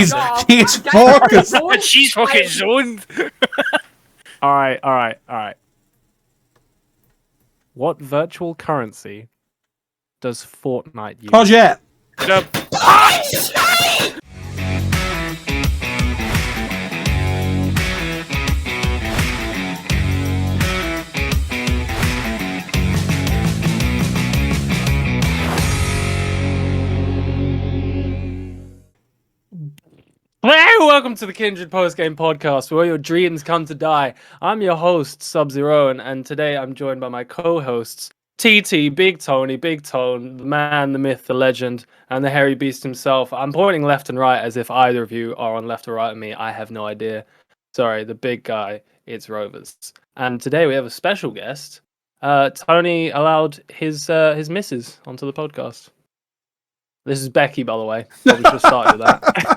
He's focused. And she's fucking zoned. All right. What virtual currency does Fortnite use? Courgette. Hello, welcome to the Kindred post-game podcast where your dreams come to die. I'm your host, Sub-Zero, and today I'm joined by my co-hosts, TT, Big Tony, Big Tone, the man, the myth, the legend, and the hairy beast himself. I'm pointing left and right as if either of you are on left or right of me. I have no idea. Sorry, the big guy, it's Rovers. And today we have a special guest. Tony allowed his missus onto the podcast. This is Becky, by the way. Probably should have started with that.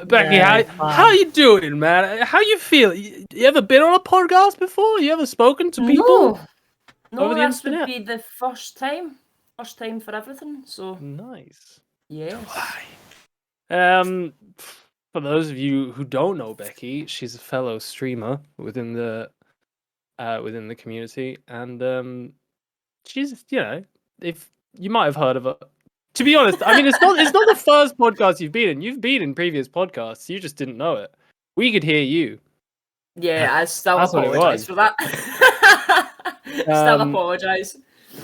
Becky, how you doing, man? How you feel? You ever been on a podcast before? You ever spoken to people? No, over the this internet? would be the first time for everything. So Nice. yes. For those of you who don't know Becky, she's a fellow streamer within the community, and she's, if you might have heard of her. To be honest, I mean, it's not the first podcast you've been in. You've been in previous podcasts. You just didn't know it. We could hear you. Yeah, I still That's what it apologise was. for that. Still apologise.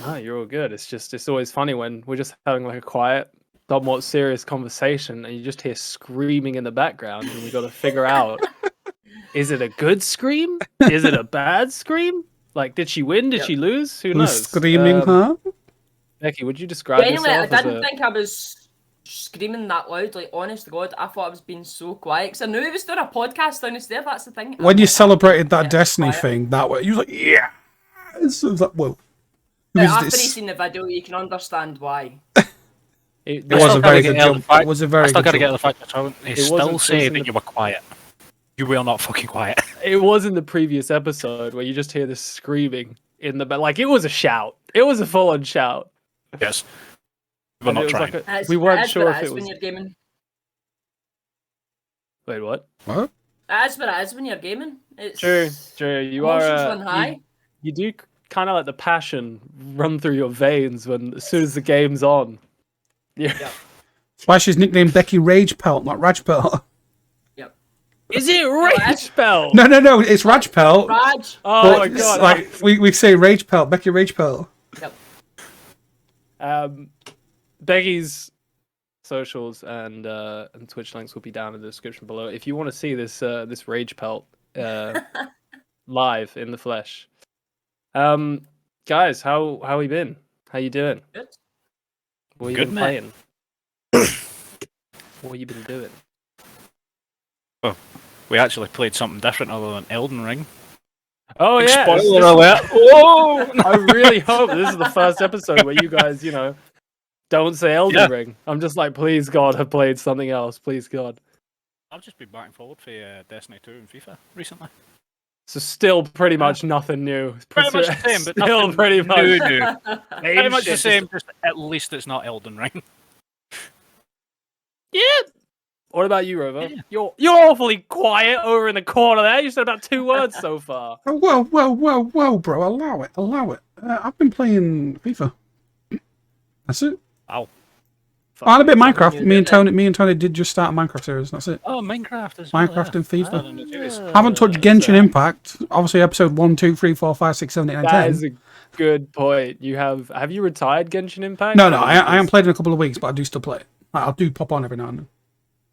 No, you're all good. It's always funny when we're just having like a quiet, somewhat serious conversation, and you just hear screaming in the background, and you got to figure out: is it a good scream? Is it a bad scream? Like, did she win? Did she lose? Who knows? Who's screaming, huh? Becky, would you describe Anyway, I yourself didn't think I was screaming that loud. Like, honest to God, I thought I was being so quiet because I knew he was doing a podcast downstairs. That's the thing. When you celebrated that Destiny quiet. thing that way, you was like, yeah. It was like, whoa. Who is After this? you've seen the video, you can understand why. It was a very good jump. It was a very I still good gotta get jump. the fact that Tony It still wasn't say in that the- you were quiet. You were not fucking quiet. It was in the previous episode where you just hear this screaming in the back. Like, it was a shout. It was a full-on shout. Yes. We're And not it was trying. like we weren't sure if it when was. you're gaming. Wait, what? What? That's what it is when you're gaming. It's True. You emotions are. run high. You do kind of let the passion run through your veins as soon as the game's on. Yeah. That's why she's nicknamed Becky Rage Pelt, not Raj Pelt. Is it Rage Bell? No, it's Raj Pelt. Raj. Oh but my it's god! like we say Rage Pelt, Becky Rage Pelt. Becky's socials and Twitch links will be down in the description below if you want to see this Rage Pelt live in the flesh. Guys, how you been? How you doing? Good. What you Good, been mate. playing? What you been doing? We actually played something different other than Elden Ring. Oh yeah! Spoiler alert! Whoa! I really hope this is the first episode where you guys, don't say Elden Ring. I'm just like, please God, have played something else. Please God. I've just been back and forward for Destiny 2 and FIFA recently. So still pretty much nothing new. Pretty much the same, but still nothing pretty much. new. Pretty much the shit. same, just at least it's not Elden Ring. Yeah. What about you, Rover? Yeah. You're awfully quiet over in the corner there. You said about 2 words so far. Oh, whoa, bro, allow it. I've been playing FIFA. That's it. Wow. Oh, and a bit of Minecraft. Me and Tony did just start a Minecraft series. That's it. Oh, Minecraft as Minecraft and I FIFA. don't know. Haven't touched Genshin Impact. Obviously, episode 1, 2, 3, 4, 5, 6, 7, 8, 9, 10. That is a good point. Have you retired Genshin Impact? No, I haven't played in a couple of weeks, but I do still play it. I do pop on every now and then.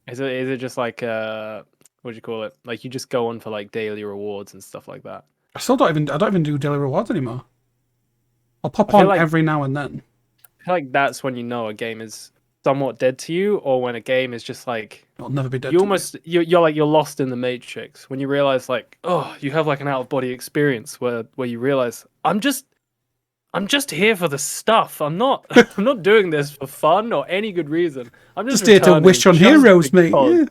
Is it just like what do you call it? Like you just go on for like daily rewards and stuff like that? I don't even do daily rewards anymore. I'll pop I feel on like- every now and then. I feel like that's when you know a game is somewhat dead to you, or when a game is just like It'll never be dead. you to me. almost you're lost in the matrix when you realize like, oh, you have like an out of body experience where you realize I'm just here for the stuff. I'm not doing this for fun or any good reason. I'm just Just here to returning wish on just heroes, mate. because. Yeah.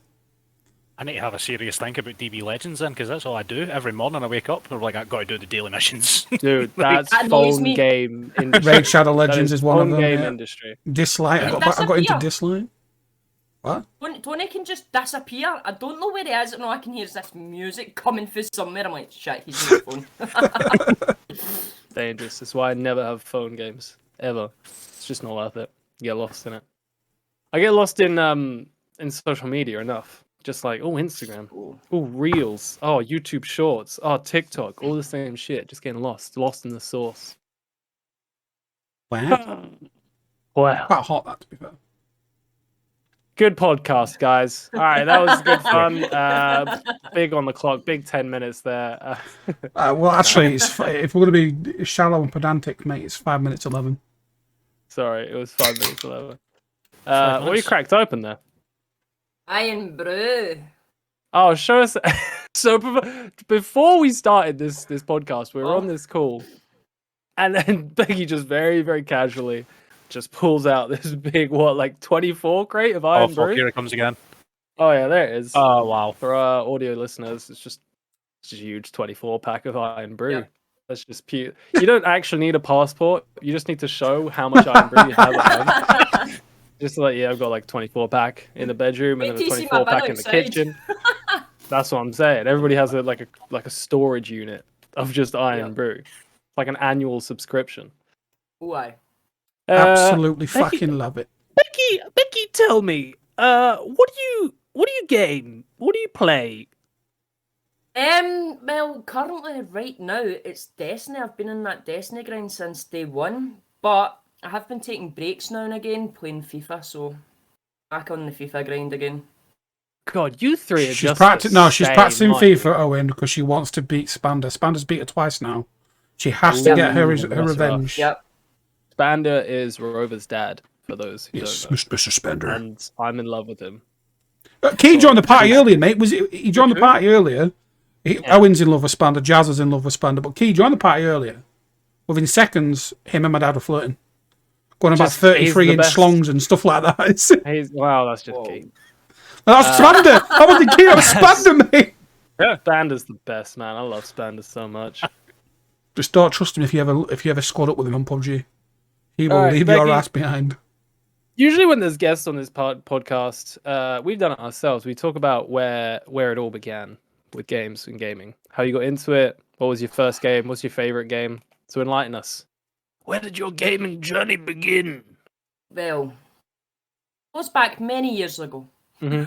I need to have a serious think about DB Legends then, because that's all I do. Every morning I wake up, I'm like, I've got to do the daily missions. Dude, that's That annoys phone me. game industry. Raid Shadow That Legends is one of phone them. game Yeah. industry. Dislight. Yeah. I got into Disappear. Dislight. What? Tony can just disappear. I don't know where he is, and all I can hear is this music coming through somewhere. I'm like, shit, he's on his phone. Dangerous. That's why I never have phone games ever. It's just not worth it. You get lost in it. I get lost in social media enough. Just like Instagram, Reels, YouTube Shorts, TikTok, all the same shit. Just getting lost in the sauce. Wow. Wow. Quite hot, that, to be fair. Good podcast, guys. All right, that was good fun. Big on the clock, big 10 minutes there. Well, actually, if we're going to be shallow and pedantic, mate, it's 5 minutes 11. Sorry, it was 5 minutes 11. 5 What you minutes. cracked open there? Iron Brew. Oh, show us. So before we started this podcast, we were on this call, and then Becky just very, very casually just pulls out this big 24 crate of Oh, Iron fuck, Brew. here it comes again. Oh yeah, there it is. Oh, wow. For our audio listeners, it's just a huge 24 pack of Iron Brew. Yep. That's just pure. You don't actually need a passport. You just need to show how much Iron Brew you have at home. Just like, I've got 24 pack in the bedroom and Wait then a till you see my 24 pack bin in the outside. kitchen. That's what I'm saying. Everybody has a storage unit of just Iron Yep. Brew, like an annual subscription. Why? Absolutely Becky- fucking love it. Becky, tell me, what do you game? What do you play? Well, currently, right now, it's Destiny. I've been in that Destiny grind since day one, but I have been taking breaks now and again playing FIFA, so back on the FIFA grind again. God, you three are She's just practicing. No, she's the practicing same, aren't you? FIFA, Owen, because she wants to beat Spander. Spander's beat her twice now. She has to Ooh, get her that's rough. revenge. Yep. Spander is Rover's dad, for those who Yes, don't know. Mr. Spender. And I'm in love with him. Key joined the party earlier, mate. He joined the party earlier? Owen's in love with Spander. Jazz is in love with Spander. But Key joined the party earlier. Within seconds, him and my dad were flirting. Going about Just- he's 33-inch the best. slongs and stuff like that. Wow, that's just Whoa. Keith. That's Spander. I wasn't Key, I was Spander, mate. Spander's the best, man. I love Spander so much. Just don't trust him if you ever squad up with him on PUBG. He will Alright, leave your Becky. ass behind. Usually when there's guests on this podcast, we've done it ourselves. We talk about where it all began with games and gaming. How you got into it. What was your first game? What's your favorite game? So enlighten us. Where did your gaming journey begin? Well, goes back many years ago. Mhm.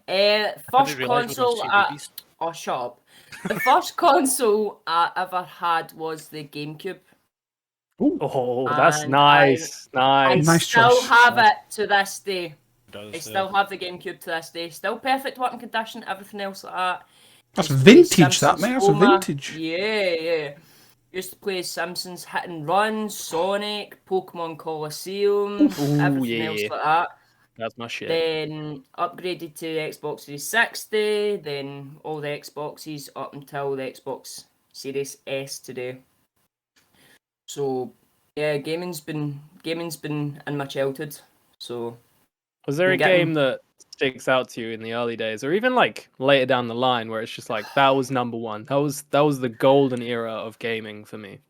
I First didn't realise we were console going to see at... movies. Oh, shut up. The first console I ever had was the GameCube. Oh, that's And nice. I Nice. Nice still choice. have it to this day. Does, I still have the GameCube to this day. Still perfect working condition, everything else like that. That's Used to play vintage, that, mate. That's a Simpsons vintage. Yeah. Used to play Simpsons Hit and Run, Sonic, Pokemon Coliseum, Ooh, everything yeah. else like that. That's my shit. Then upgraded to Xbox 360, then all the Xboxes up until the Xbox Series S today. So yeah, gaming's been in my childhood. So Was there a You're getting- game that sticks out to you in the early days, or even later down the line, where it's just that was number one? That was the golden era of gaming for me.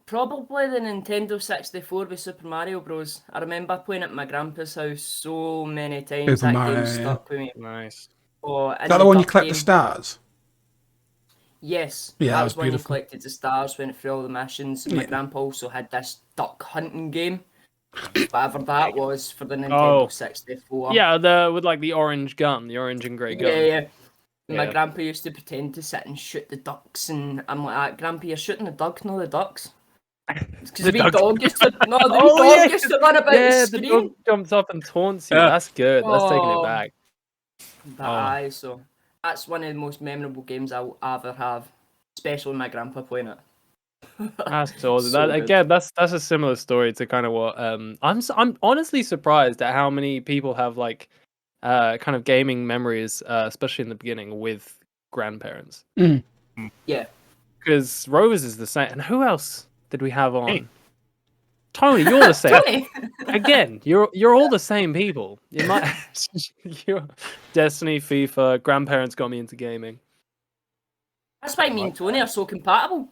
Probably the Nintendo 64 with Super Mario Bros. I remember playing it at my grandpa's house so many times. Super That Mario, game yeah. stuck with me. Nice. Oh, Is that the one you collect the stars? Yes, Yeah, that that was was when you beautiful. collected the stars, went through all the missions. My Yeah. grandpa also had this duck hunting game, whatever that was for the Nintendo Oh. 64. Yeah, with the orange gun, the orange and grey gun. Yeah. My Yeah. grandpa used to pretend to sit and shoot the ducks, and I'm like, Grandpa, you're shooting the ducks, not the ducks. Because The the wee duck- dog used to, no, the wee Oh, dog yeah, used to run about Yeah, and the scream. dog jumps up and taunts you. Yeah. That's good. That's taking it Oh. back. But aye, so that's one of the most memorable games I'll ever have, especially my grandpa playing it. That's awesome. So That, good. again, that's a similar story to kind of what I'm honestly surprised at how many people have kind of gaming memories, especially in the beginning with grandparents. Yeah. Because Rovers is the same. And who else did we have on? Hey. Tony, you're the same. Tony. Again, you're all the same people. You might you're Destiny, FIFA, grandparents got me into gaming. That's why me and Tony are so compatible.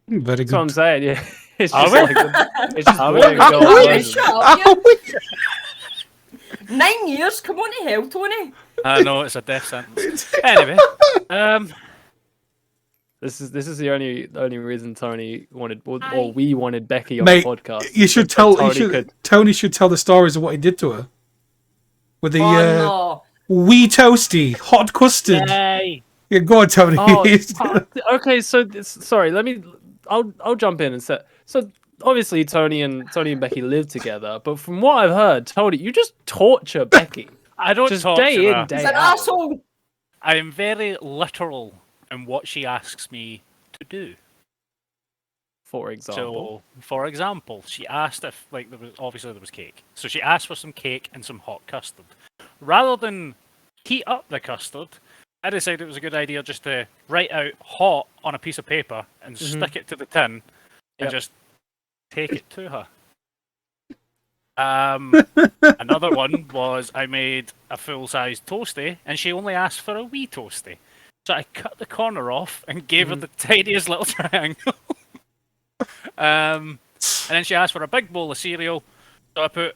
Very That's what I'm good. saying. Yeah, it's Are just we? like it's just Are boy we? and girl Oh, version. shut up, you. 9 years? Come on to hell, Tony. I know it's a death sentence. Anyway, This is the only reason Tony wanted, or we wanted Becky on Mate, the podcast. you should So tell. Tony should tell the stories of what he did to her with the Oh wee toasty hot custard. yay! Yeah, go on, Tony. Okay, so sorry. I'll jump in and say. So obviously Tony and Becky live together, but from what I've heard, Tony, you just torture Becky. I don't Just torture day her. in, day he's an out. asshole. I am very literal in what she asks me to do. For example, So, for example, she asked if, like, there was cake. So she asked for some cake and some hot custard. Rather than heat up the custard, I decided it was a good idea just to write out hot on a piece of paper and stick it to the tin and just take it to her. Another one was I made a full-size toasty and she only asked for a wee toasty. So I cut the corner off and gave her the tiniest little triangle. And then she asked for a big bowl of cereal. So I put,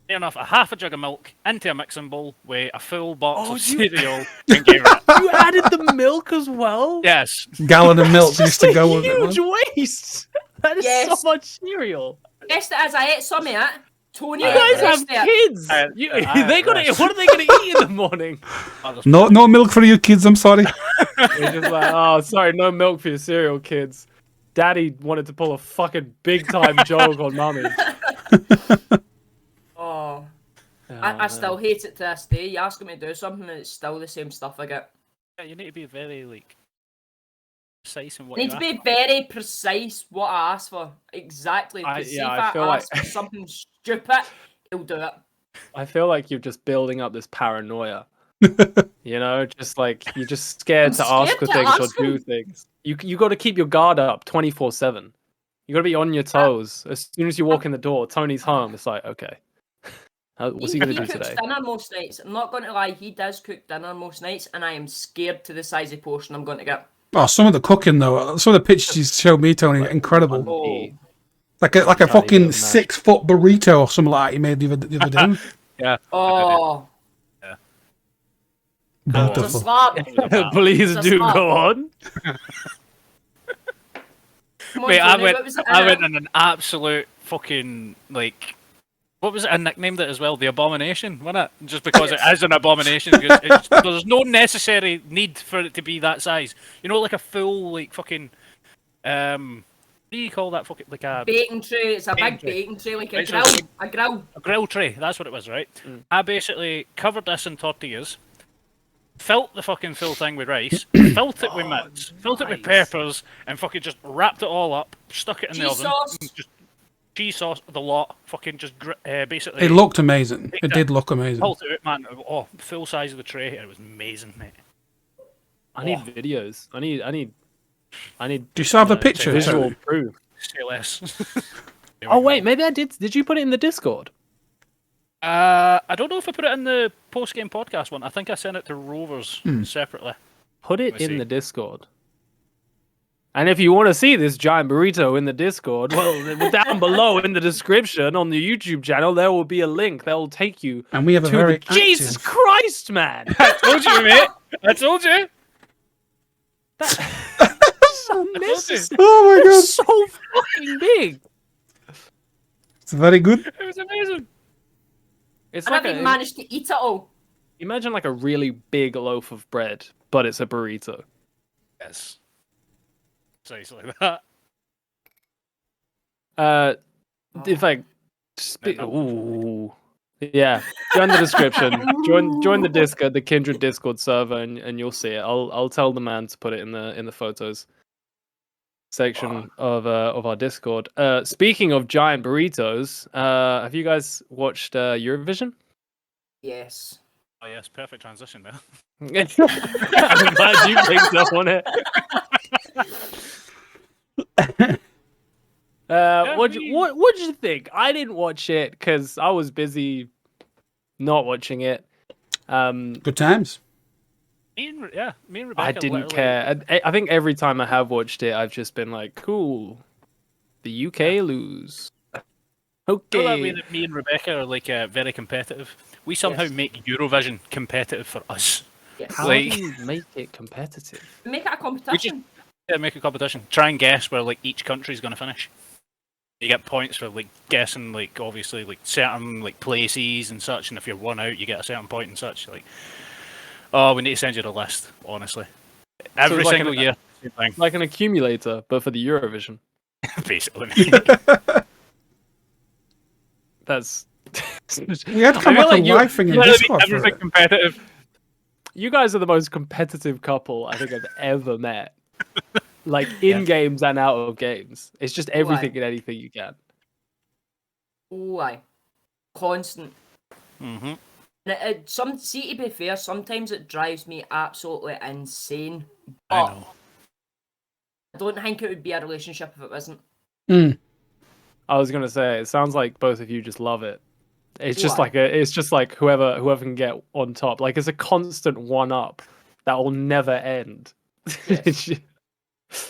fair enough, a half a jug of milk into a mixing bowl with a full box of cereal and gave her it. you added the milk as well. Yes. Gallon of milk used to go with it. Huge man. waste. That is Yes. so much cereal. Best it is, I ate some of it. Tony, You guys have rest of it. kids. They gotta. What are they gonna eat in the morning? No milk for you kids. I'm sorry. It's just like, oh, sorry, no milk for your cereal, kids. Daddy wanted to pull a fucking big time joke on mummy. Oh, I still hate it to this day. You ask me to do something, and it's still the same stuff I get. Yeah, you need to be very, like, precise in what I you need to ask be very precise what I ask for. Exactly. 'Cause see if I I feel ask for something stupid, he'll do it. I feel like you're just building up this paranoia. You know, just like you're just scared to I'm ask for scared to things or ask do things. You got to keep your guard up 24/7. You got to be on your toes. As soon as you walk in the door, Tony's home. It's like, okay, what's he gonna do cooks today? dinner most nights. I'm not going to lie, he does cook dinner most nights, and I am scared to the size of portion I'm going to get. Oh, some of the cooking though. Some of the pictures you showed me, Tony, incredible. Oh, Like a Can't fucking even imagine. 6-foot burrito or something like that he made the other day. Yeah. oh, it's a Wonderful. slab. Please It's a do slap. go on. Come on, Wait, Tony, what was it in I it? went in an absolute fucking, like, what was it? I nicknamed it as well, the Abomination, wasn't it? Just because it is an abomination. Because there's no necessary need for it to be that size. You know, like a full, like, fucking, what do you call that? Fucking, like a Baking tray. It's a Baking big tray. baking tray, like a Right, so grill. it's A grill. grill tray. That's what it was, right? I basically covered this in tortillas, filled the fucking full thing with rice, filled it with mince, filled it with nice. peppers, and fucking just wrapped it all up, stuck it in the Cheese oven. sauce. And just cheese sauce, the lot, fucking just basically. It looked amazing. It did look amazing. Pulled it out, man. Oh, full size of the tray, and it was amazing, mate. I need videos. I need. Do you still have the picture? Visual Tony? proof. Say less. Oh wait, maybe I did. Did you put it in the Discord? I don't know if I put it in the post game podcast one. I think I sent it to Rovers separately. Put it Let me in see. the Discord. And if you want to see this giant burrito in the Discord, well, down below in the description on the YouTube channel, there will be a link that will take you And we have a to very the... Jesus active- Christ, man! I told you, mate. I told you. So unnecessary. Oh my god, It's so fucking big. it's very good. It was amazing. It's I like haven't even a, managed to eat it all. imagine like a really big loaf of bread, but it's a burrito. Yes. Precisely that. In fact, ooh, yeah. Join the description. Join the Discord, the Kindred Discord server, and you'll see it. I'll tell the man to put it in the photos section of our Discord. Speaking of giant burritos, have you guys watched Eurovision? Yes. Oh yes, perfect transition there. I'm glad you picked up on it. What did you think? I didn't watch it because I was busy not watching it. Good times. Me and Rebecca. I didn't literally- care. I think every time I have watched it, I've just been like, cool. The UK lose. Feel that way Okay. that me and Rebecca are like very competitive. We somehow make Eurovision competitive for us. Yes. How like- do you make it competitive? Make it a competition. Yeah, make a competition. Try and guess where like each country's gonna finish. You get points for like guessing like obviously like certain like places and such, and if you're one out, you get a certain point and such. Like, oh, we need to send you the list. Honestly, every it's like single an- year, same thing. Like an accumulator, but for the Eurovision. Basically. That's. We had to come I feel like a you- live thing in You gotta make Discord for everything it. competitive. You guys are the most competitive couple I think I've ever met. Like in games and out of games. It's just everything and anything you can. Oh, aye. Constant. Mm-hmm. And to be fair, sometimes it drives me absolutely insane. I But know. I don't think it would be a relationship if it wasn't. Mm. I was gonna say, it sounds like both of you just love it. It's just Why? like whoever can get on top. Like it's a constant one up that will never end. But it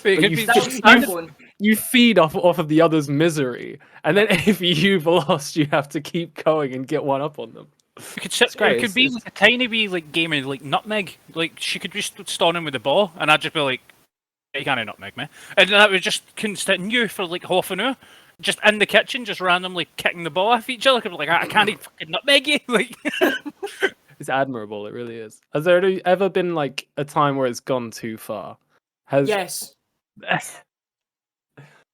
But could you be That just- was just backbone. You feed off of the other's misery, and then if you've lost, you have to keep going and get one up on them. You could sit, great, it could be it's- like a tiny wee like game of like nutmeg. Like she could just stone him with the ball, and I'd just be like, "You can't nutmeg me," and that would just continue for like half an hour, just in the kitchen, just randomly kicking the ball off each other. I'd be like, "I can't even fucking nutmeg you!" Like, It's admirable, it really is. Has there ever been like a time where it's gone too far? Yes.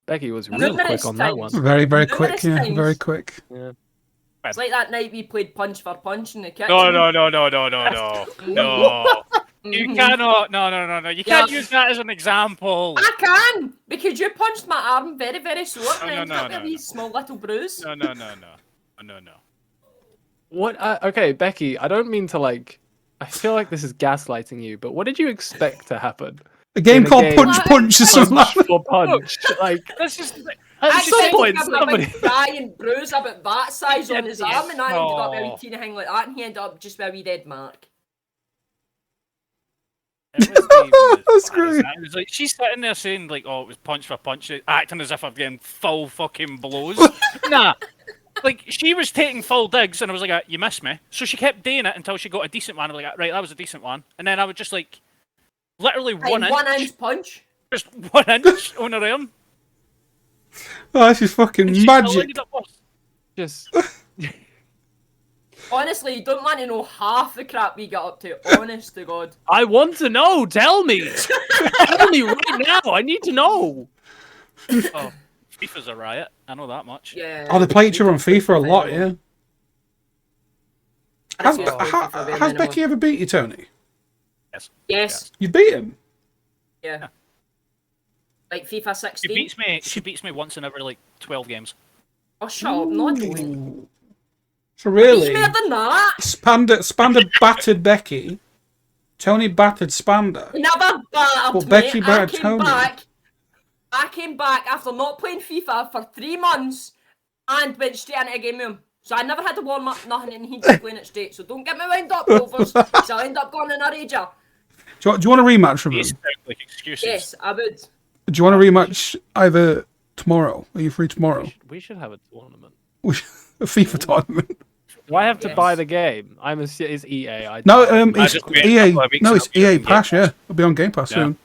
Becky was real Numerous quick on that times. one. Very, very Numerous quick. Yeah, times. very quick. Yeah. It's like that night we played punch for punch in the kitchen. no. You Mhm. cannot. No. You can't use that as an example. I can! Because you punched my arm very, very sore and No, then no, got me no, a wee no. small little bruise. No. What? Okay, Becky. I don't mean to like. I feel like this is gaslighting you, but what did you expect to happen? A game In a called game- Punch Punch or something like that. Punch for punch. Like This is. at I some point, him a somebody. big giant bruise about that size on his arm, and I ended up with a wee Oh. teeny thing like that, and he ended up just with a wee red mark. It wasn't even as That's bad as great. that. It was like she's sitting there saying like, "Oh, it was punch for punch," acting as if I'm getting full fucking blows. Nah, like she was taking full digs, and I was like, "You missed me." So she kept doing it until she got a decent one. I'm like, "Right, that was a decent one," and then I would just like, literally one Like, inch, 1 inch punch. just 1 inch on her arm. Oh, this is fucking And she still magic. ended up worse. Just Honestly, you don't want to know half the crap we got up to. Honest to God. I want to know. Tell me. Tell me right now. I need to know. Oh, FIFA's a riot. I know that much. Yeah. Oh, they play each other on FIFA a lot, yeah. Has, That's what ha- FIFA has anymore. Becky ever beat you, Tony? Yes. You beat him? Yeah. Like FIFA She 16. beats me. She beats me once in every like 12 games. Oh, shut up. No, I don't. Ooh. So He's really, better than that. Spander battered Becky. Tony battered Spander. He never battered Well, me. Becky I battered came Tony. back. I came back after not playing FIFA for 3 months and went straight into a game with him. So I never had to warm up nothing, and he was playing it straight. So don't get me wound up, Rovers, because I'll end up going in a rager. Do you want a rematch with These him? sound like excuses. Yes, I would. Do you want a rematch either tomorrow? Are you free tomorrow? We should have a tournament. A FIFA tournament? Do I have to Yes. buy the game? It's EA. No, I it's just wait a EA. couple of weeks No, and it's I'll be EA on Game Pass. Yeah, Pass. it'll be on Game Pass Yeah. soon.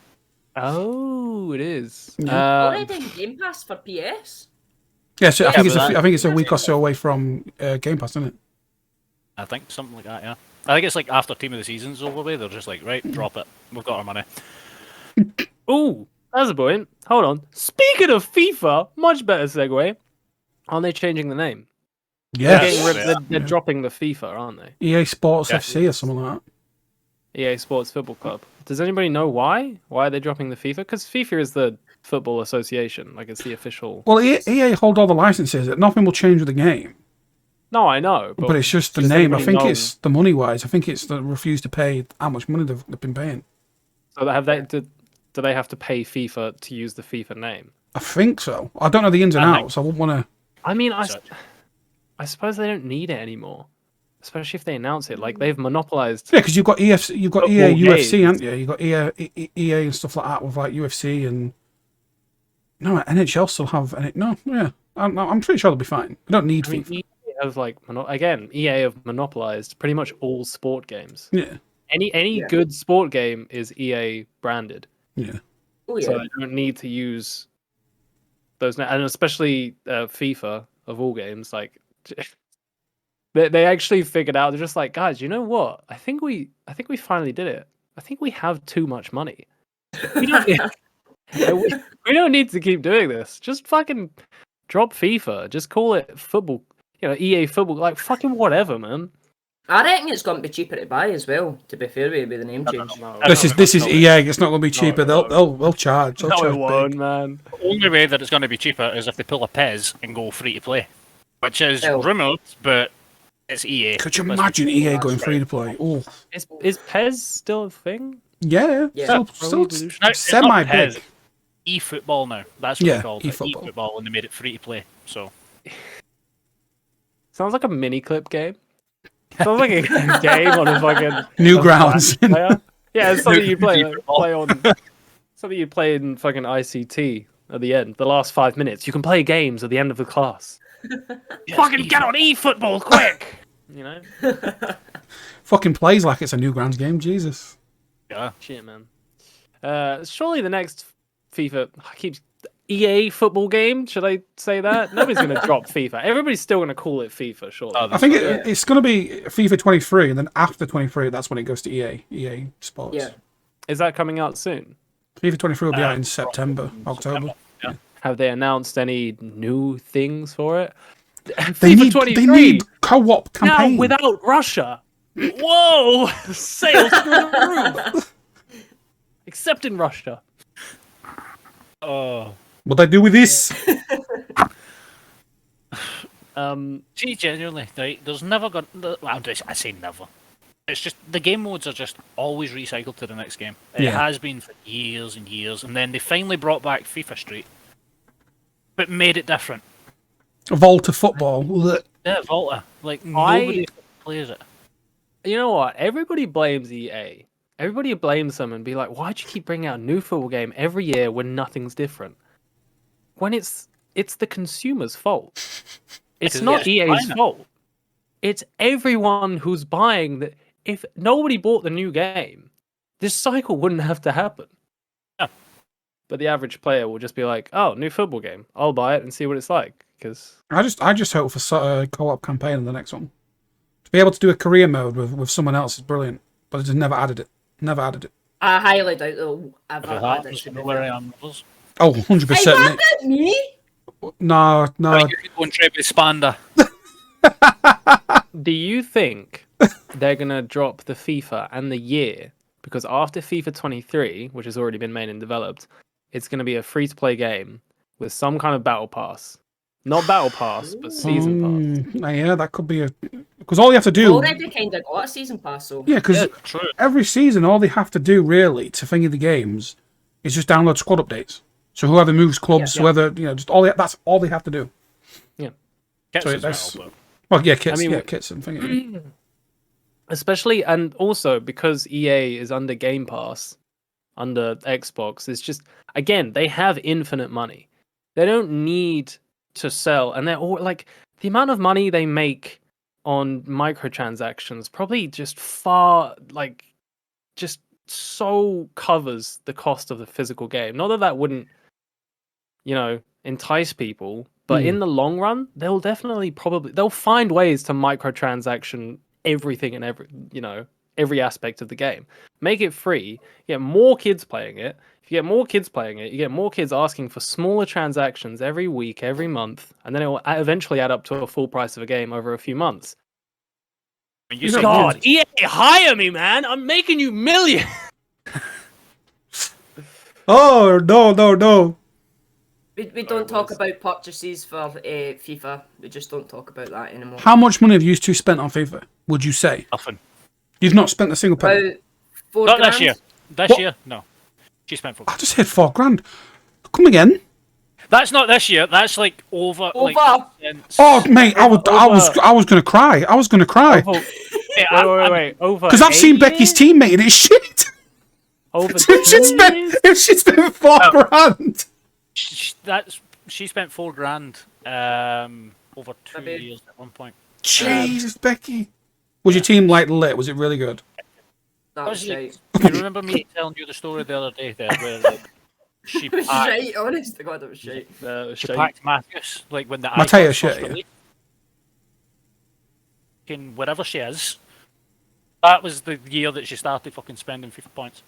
Oh, it is. Already in Game Pass for PS. Yeah, so I think but that- I think it's a week or so away from Game Pass, isn't it? I think something like that, yeah. I think it's like after Team of the Season's over with, they're just like, right, drop it. We've got our money. Ooh, that's a point. Hold on. Speaking of FIFA, much better segue. Aren't they changing the name? They're, Yes. getting rid- Yeah. they're dropping the FIFA, aren't they? EA Sports Yeah. FC or something like that. EA Sports Football Club. Does anybody know why? Why are they dropping the FIFA? Because FIFA is the football association. Like, it's the official... Well, EA hold all the licenses. Nothing will change with the game, No, I know. but it's just the does name. I anybody think know- it's the money wise. I think it's the refuse to pay how much money they've been paying. So have they... Do they have to pay FIFA to use the FIFA name? I think so. I don't know the ins and I think- outs. I wouldn't want to. I mean, I Search. suppose they don't need it anymore, especially if they announce it. Like they've monopolized. Yeah, because you've got EFC, you've got EA, Football UFC, games. haven't you? You've got EA and stuff like that with like UFC and no, NHL still have any. No, yeah, I'm pretty sure they'll be fine. We don't need I mean, FIFA. EA have like EA have monopolized pretty much all sport games. Yeah, Any Yeah. good sport game is EA branded, yeah. Oh yeah. so they don't need to use those. And especially FIFA of all games, like they actually figured out. They're just like, guys, you know what? I think we finally did it. I think we have too much money. We don't, we don't need to keep doing this. Just fucking drop FIFA. Just call it football. EA football. Like fucking whatever, man. I reckon it's going to be cheaper to buy as well. To be fair with the name change. This is EA. It's not going to be cheaper. They'll charge. They'll No, charge it won't, big. man. The only way that it's going to be cheaper is if they pull a Pez and go free to play, which is Oh. rumoured, but it's EA. Could you Let's imagine be- EA going free to play? Oh, Is Pez still a thing? yeah. Yeah. Still Evolution. No, it's semi not Pez. big. eFootball now. That's what Yeah, they called it. eFootball. eFootball, and they made it free to play. So Sounds like a mini clip game. Sounds like a game on a fucking Newgrounds. player. Yeah, it's something you play Football. play on. Something you play in fucking ICT at the end. The last 5 minutes, you can play games at the end of the class. Yes, Fucking get on eFootball quick. You know? Fucking plays like it's a Newgrounds game. Jesus. Yeah. Shit, man. Surely the next FIFA keeps EA football game. Should I say that? Nobody's gonna drop FIFA. Everybody's still gonna call it FIFA. Surely. Oh, I think Yeah. it's going to be FIFA 23, and then after 23, that's when it goes to EA Sports. Yeah. Is that coming out soon? FIFA 23 will be out in September, October. Yeah. Have they announced any new things for it? They FIFA need co-op now campaign. without Russia. Whoa! Sales through the roof. Except in Russia. Oh. What they do with this? See, genuinely, right? There's never got. Well, I say never. It's just the game modes are just always recycled to the next game. It Yeah. has been for years and years, and then they finally brought back FIFA Street, but made it different. Volta football. Blech. Yeah, Volta. Like nobody plays it. You know what? Everybody blames EA. Everybody blames them and be like, why'd you keep bringing out a new football game every year when nothing's different? When it's the consumer's fault. It's Because not yeah, EA's fine. fault. It's everyone who's buying the. If nobody bought the new game, this cycle wouldn't have to happen. Yeah. But the average player will just be like, "Oh, new football game. I'll buy it and see what it's like." Because I just hope for a co-op campaign in the next one. To be able to do a career mode with someone else is brilliant, but they just never added it. Never added it. I highly doubt they'll If ever it add happens, it. you know where I am. Brothers. Oh, 100%. Hey, Mate. that me? No. You could go and try with Spanda. do you think they're gonna drop the FIFA and the year? Because after FIFA 23, which has already been made and developed, it's gonna be a free-to-play game with some kind of battle pass. Not battle pass, but season pass. Yeah, that could be because all you have to do. Already kind of got a season pass, so. Yeah, because True. every season, all they have to do really to finger the games is just download squad updates. So whoever moves clubs, Yeah. whoever just that's all they have to do. Kits So as that's- well, Well, yeah, kits, I mean, kits and finger. Especially and also because EA is under Game Pass, under Xbox, it's just again they have infinite money. They don't need to sell, and they're all like the amount of money they make on microtransactions probably just just so covers the cost of the physical game. Not that wouldn't, entice people, but in the long run, they'll find ways to microtransaction everything and every aspect of the game. Make it free, get more kids playing it. If you get more kids playing it, you get more kids asking for smaller transactions every week, every month, and then it will eventually add up to a full price of a game over a few months. When you say God, EA, hire me, man! I'm making you millions. Oh no! We don't talk about purchases for FIFA. We just don't talk about that anymore. How much money have you two spent on FIFA? Would you say nothing. you've not spent a single penny? About 4 Not grand? this year. This What? year, no. She spent 4 I just hit £4,000. Come again? That's not this year. That's like over. Over. Like, since... Oh, mate, I was gonna cry. I was gonna cry Over, Yeah, wait. Over because I've 8 seen Becky's years? teammate and it's shit. Over If 2 she years? spent $4,000. She spent $4,000 over 2 Maybe. years at one point. Jesus, Becky. Was your team like lit? Was it really good? That was shite. You remember me telling you the story the other day there, where like, she It was packed, shite, honest to God, it was shite. she packed Matthews like when the Mateo iPod shit, first yeah. released. Fucking wherever she is. That was the year that she started fucking spending FIFA points.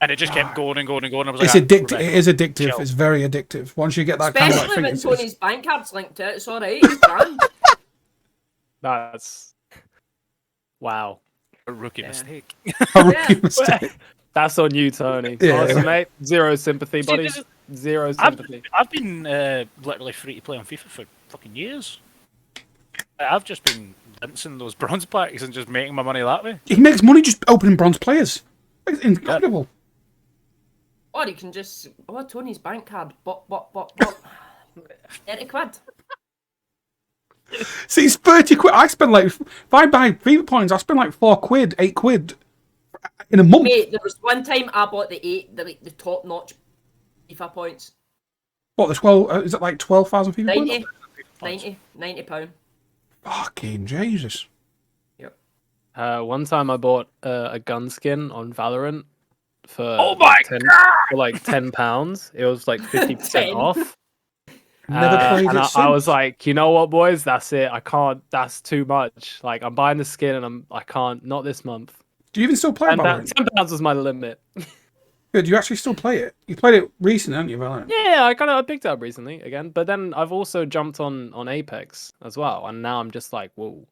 And it just kept going and going and going. I was It's like, addictive. Rebecca, It is addictive. chill. It's very addictive. Once you get that kind of Especially like when thing, Tony's bank card's linked to it, it's alright, it's grand. That's wow. A rookie Yeah. mistake. a rookie Yeah. mistake. That's on you, Tony. Yeah. Honestly, mate, zero sympathy, See, buddies. Zero sympathy. I've been literally free to play on FIFA for fucking years. I've just been rinsing those bronze packs and just making my money that way. He makes money just opening bronze players. It's incredible. Or you can just, Tony's bank card, bop. 30 quid. See, it's 30 quid. I spend like, if I buy FIFA points, I spend like 4 quid, 8 quid in a month. Mate, there was one time I bought the top notch FIFA points. What, the 12, is it like 12,000 FIFA points? 90 pound. Fucking Jesus. Yep. One time I bought a gun skin on Valorant for Oh my for like £10. It was like 50% 10. off. Never played and it I since. was like, you know what, boys, that's it. I can't. That's too much. Like, I'm buying the skin, and I can't. Not this month. Do you even still play And that Valorant? £10 was my limit. Yeah, do you actually still play it? You played it recently, haven't you, Valorant? Yeah, I picked it up recently again, but then I've also jumped on Apex as well, and now I'm just like, whoa,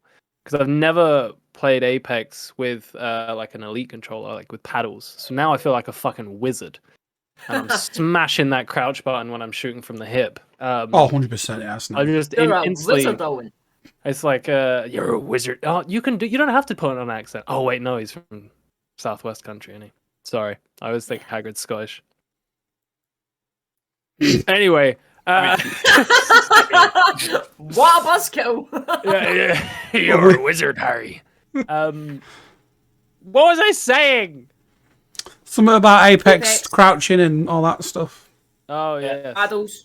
because I've never played Apex with like an elite controller, like with paddles. So now I feel like a fucking wizard, and I'm smashing that crouch button when I'm shooting from the hip. Oh, 100%, yeah, that's I'm nice. just You're a instantly. wizard, Owen. It's like you're a wizard. Oh, you can do. You don't have to put on an accent. Oh wait, no, he's from Southwest country, isn't he? Sorry, I always think Hagrid's Scottish. Anyway, What a buzzkill! yeah, you're a wizard, Harry. What was I saying? Something about Apex, Apex. crouching and all that stuff. Oh Yeah. yeah. Paddles.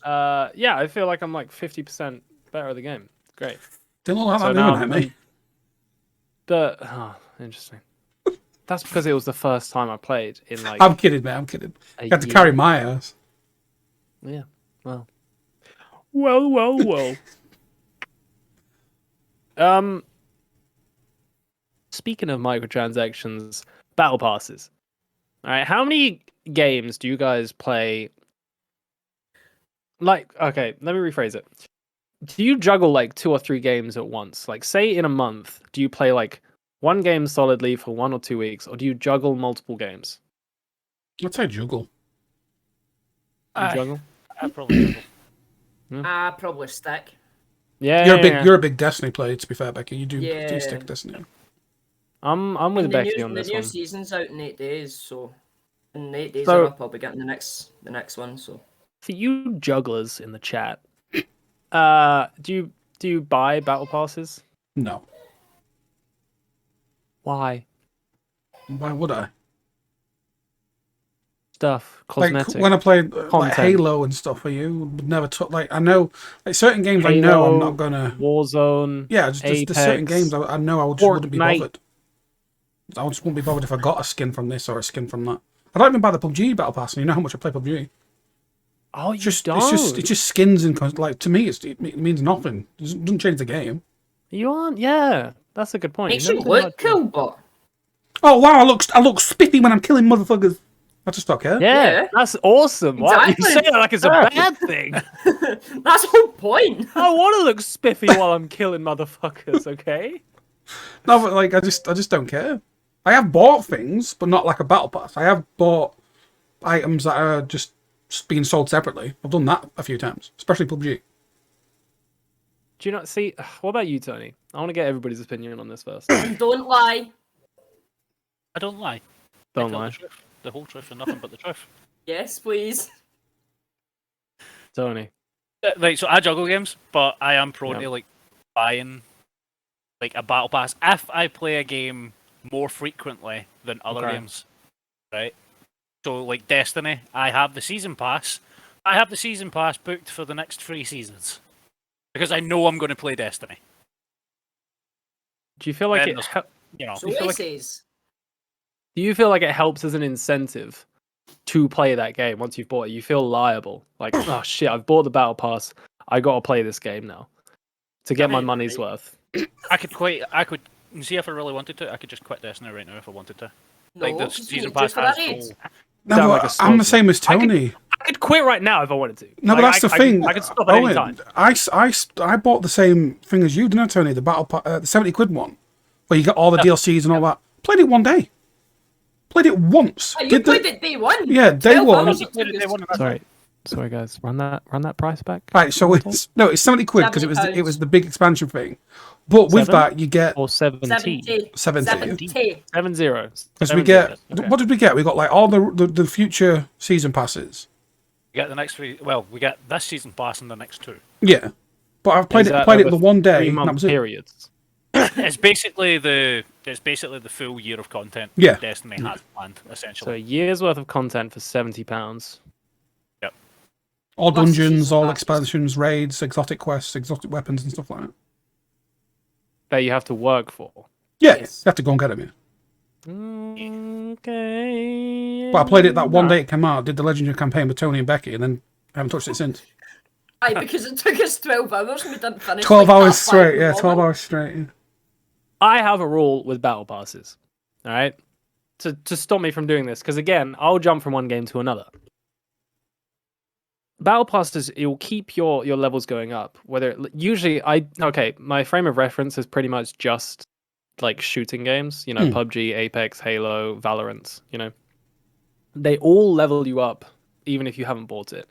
Yeah, I feel like I'm like 50% better at the game. Great. Didn't look like So that now doing it, mate. Interesting. That's because it was the first time I played in like I'm kidding, mate, I'm kidding. a You had to year. carry my ass. Yeah. Well. Speaking of microtransactions, battle passes. All right, how many games do you guys play? Like, okay, let me rephrase it. Do you juggle like 2 or 3 games at once? Like, say in a month, do you play like one game solidly for 1 or 2 weeks, or do you juggle multiple games? I'd say juggle. Do you juggle? I probably Probably stick. Yeah, You're a big Destiny player, to be fair, Becky. You do Yeah. stick Destiny. I'm with Becky on The this new one. season's out in 8 days, so in 8 days So- I'll probably get the next one. So For you jugglers in the chat, do you buy battle passes? No. Why? Why would I? Stuff, cosmetic. Like when I played like content. Halo and stuff, you would never took like I know like certain games I know I'm not gonna. Warzone. Yeah, just there's certain Apex, games I know I just wouldn't be Fortnite. bothered. I just wouldn't be bothered if I got a skin from this or a skin from that. I don't even buy the PUBG battle pass, and you know how much I play PUBG. Oh, you It's don't. just skins and like to me it means nothing. It doesn't change the game. You aren't. Yeah, that's a good point. makes You've you never been look much- cool, but Oh wow, I look spiffy when I'm killing motherfuckers. I just don't care. Yeah, Yeah. that's awesome. Why you Exactly. say it like it's a bad thing? that's the whole point. I want to look spiffy while I'm killing motherfuckers. Okay. No, but like I just don't care. I have bought things, but not like a battle pass. I have bought items that are just being sold separately. I've done that a few times, especially PUBG. Do you not see? What about you, Tony? I want to get everybody's opinion on this first. Don't lie. I don't lie. Don't I tell lie. The truth, the whole truth, and nothing but the truth. Yes, please. Tony. Right, so I juggle games, but I am prone Yeah. to like buying like a battle pass if I play a game more frequently than other Okay. games. Right? So like Destiny, I have the season pass. I have the season pass booked for the next 3 seasons. Because I know I'm going to play Destiny. Do you feel like Then it? there's- You know. So You feel he like- says. Do you feel like it helps as an incentive to play that game once you've bought it? You feel liable, like, oh shit, I've bought the battle pass. I got to play this game now to get my Right, money's right. worth. I could see if I really wanted to, I could just quit Destiny right now if I wanted to. No, Like the 'cause you season need to pass for has that age. No, Sound but like a I'm the slogan. same as I could- Tony. I could quit right now if I wanted to. No, but Like, that's the I thing. I could stop at any Owen, time. I bought the same thing as you, didn't I, Tony? The the 70 quid one, where you get all the DLCs and all that. Played it one day. Played it once. Oh, you played it day one. Yeah, day 12 one. hours it took us. Sorry guys, run that price back. Right, so it's 70 quid because it was the big expansion thing. But with 7? that, you get Or 70. 70. 70. 70. Because we get what did we get? We got like all the future season passes. We get the next 3. Well, we get this season pass and the next 2. Yeah, but I've played it the one day. And that was it. Periods. It's basically the full year of content Yeah. Destiny has planned, So a essentially. year's worth of content for £70. All Plus the dungeons, season all passes. expansions, raids, exotic quests, exotic weapons, and stuff like that. That you have to work for. Yeah, Yes. you have to go and get them. Yeah. Okay. But I played it that one day it came out. Did the legendary campaign with Tony and Becky, and then I haven't touched it since. Aye, because it took us 12 hours and we didn't finish. 12 like, hours half 5 straight. in the Yeah, 12 morning. hours straight. Yeah. I have a rule with battle passes. All right, to stop me from doing this, because again, I'll jump from one game to another. Battle passes, it will keep your levels going up. Usually my frame of reference is pretty much just like shooting games. You know, PUBG, Apex, Halo, Valorant. You know, they all level you up, even if you haven't bought it.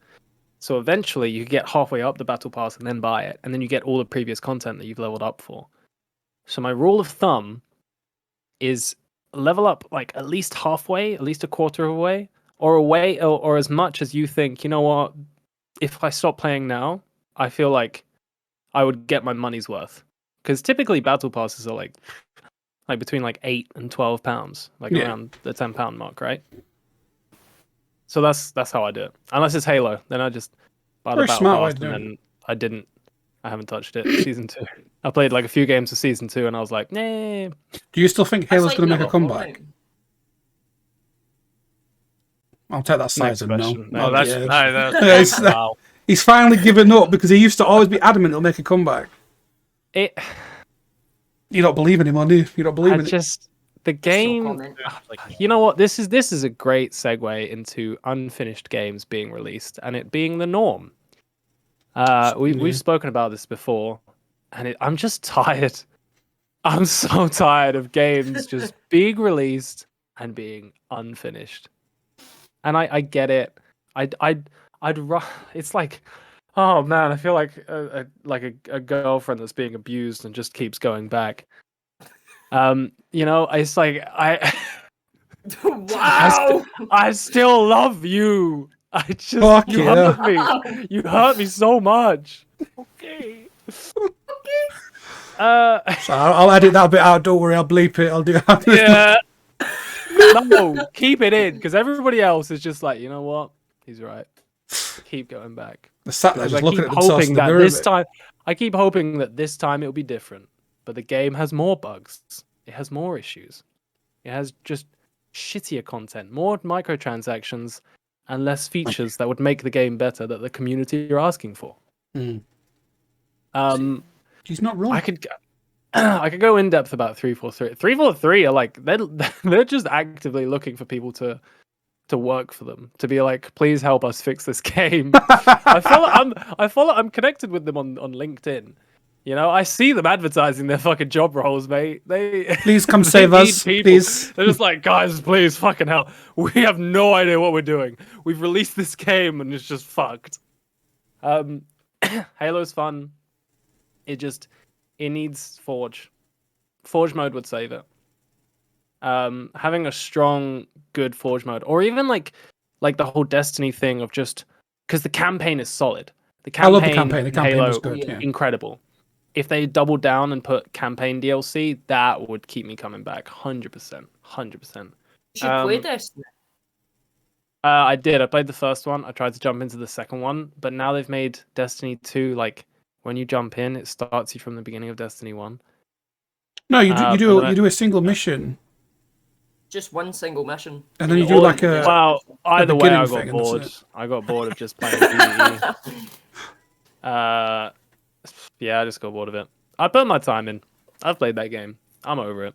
So eventually, you get halfway up the battle pass and then buy it, and then you get all the previous content that you've leveled up for. So my rule of thumb is level up like at least halfway, at least a quarter of a way, or as much as you think, you know what, if I stop playing now, I feel like I would get my money's worth. Because typically battle passes are like between like £8 and £12, like Yeah. around the £10 mark, right? So that's how I do it. Unless it's Halo, then I just buy the Very battle smart way pass, to do and then I haven't touched it. Season 2. I played like a few games of season 2, and I was like, nah. Do you still think That's Halo's like going to make a level comeback? 4 now. I'll take that size and no. question. Oh, that's Yeah. that's wow. He's finally given up because he used to always be adamant he'll make a comeback. It. You don't believe in him, do you? You don't believe I in it. just the No game. comment. Like, You know what? This is a great segue into unfinished games being released and it being the norm. We've spoken about this before, and I'm just tired. I'm so tired of games just being released and being unfinished. And I get it. It's like, oh man, I feel like a girlfriend that's being abused and just keeps going back. You know, it's like Wow! I still love you. I just Fuck you yeah. hurt me. You hurt me so much. Okay. So I'll edit that bit out. Don't worry, I'll bleep it. I'll do it. Yeah. No, keep it in, because everybody else is just like, you know what? He's right. Keep going back. The sat there 'Cause just I looking keep at themselves hoping in the that mirror. this time, I keep hoping that this time it'll be different. But the game has more bugs. It has more issues. It has just shittier content, more microtransactions, and less features that would make the game better that the community are asking for. Mm. He's He's not wrong. I could go in depth about 343. 343 are like they're just actively looking for people to work for them, to be like, please help us fix this game. I'm connected with them on LinkedIn. You know, I see them advertising their fucking job roles, mate. Please come they save need us, people. please. They're just like, guys, please, fucking hell. We have no idea what we're doing. We've released this game and it's just fucked. Halo's fun. It needs Forge. Forge mode would save it. Having a strong, good Forge mode, or even like the whole Destiny thing of just because the campaign is solid. The I love the campaign. campaign. The in campaign Halo, was good. yeah. Yeah. incredible. If they doubled down and put campaign DLC, that would keep me coming back 100%. 100%. You should play Um, Destiny. I did. I played the first one. I tried to jump into the second one, but now they've made Destiny 2 like when you jump in, it starts you from the beginning of Destiny 1. No, you and do then you do a single mission, Just one single mission. and then you do like a Well, either way, I beginning got thing, and that's bored. it. I got bored of just playing PvE. Yeah, I just got bored of it. I put my time in. I've played that game. I'm over it.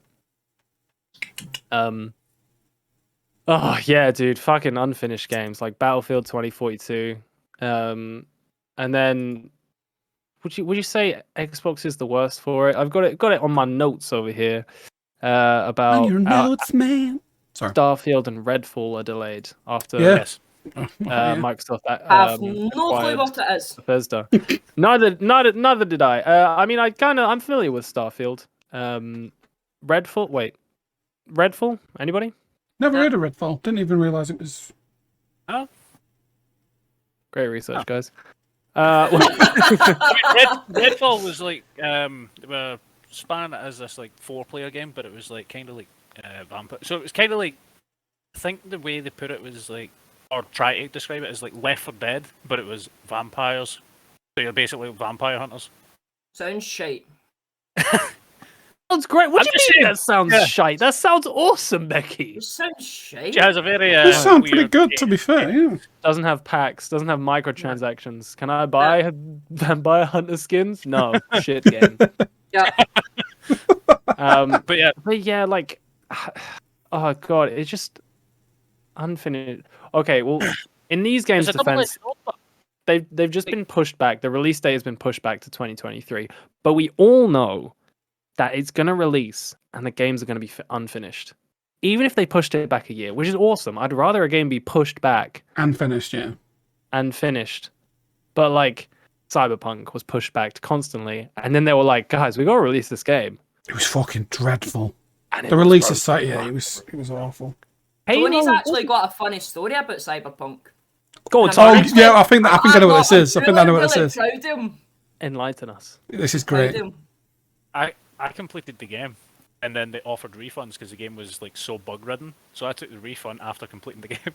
Oh yeah, dude, fucking unfinished games like Battlefield 2042. And then would you say Xbox is the worst for it? I've got it on my notes over here. About on your notes, man. Sorry. Starfield and Redfall are delayed after Yeah. Yes. Yeah. Microsoft I have no clue acquired what it is. Bethesda. neither did I. I mean, I'm familiar with Starfield. Redfall. Wait, Redfall. Anybody? Never heard of Redfall. Didn't even realize it was. Oh. Great research, guys. Redfall was like they were spanning it as this like 4-player game, but it was like kind of like vampire. So it was kind of like, I think the way they put it was like, or try to describe it as like Left 4 Dead, but it was vampires. So you're basically vampire hunters. Sounds shite. Sounds great. What I'm do you just mean saying, that sounds yeah. shite? That sounds awesome, Becky. It sounds shite. She has a very They sound pretty weird good, to be fair. Yeah. Doesn't have packs. Doesn't have microtransactions. Can I buy vampire hunter skins? No. Shit game. Yeah. But yeah, like, oh god, it's just unfinished. Okay, well, in these games' it's a double-edged defense, sword. they've just been pushed back. The release date has been pushed back to 2023. But we all know that it's going to release and the games are going to be unfinished. Even if they pushed it back a year, which is awesome. I'd rather a game be pushed back And finished, yeah. and finished. But like Cyberpunk was pushed back constantly, and then they were like, "Guys, we got to release this game." It was fucking dreadful. And The release of site, yeah, it was awful. Tony's Halo actually got a funny story about Cyberpunk. Go on, And Tony. I'm actually- I think I know what this is. I think I know what this really is. proud of him. Enlighten us. This is Proud of great. him. I completed the game, and then they offered refunds because the game was like so bug ridden. So I took the refund after completing the game.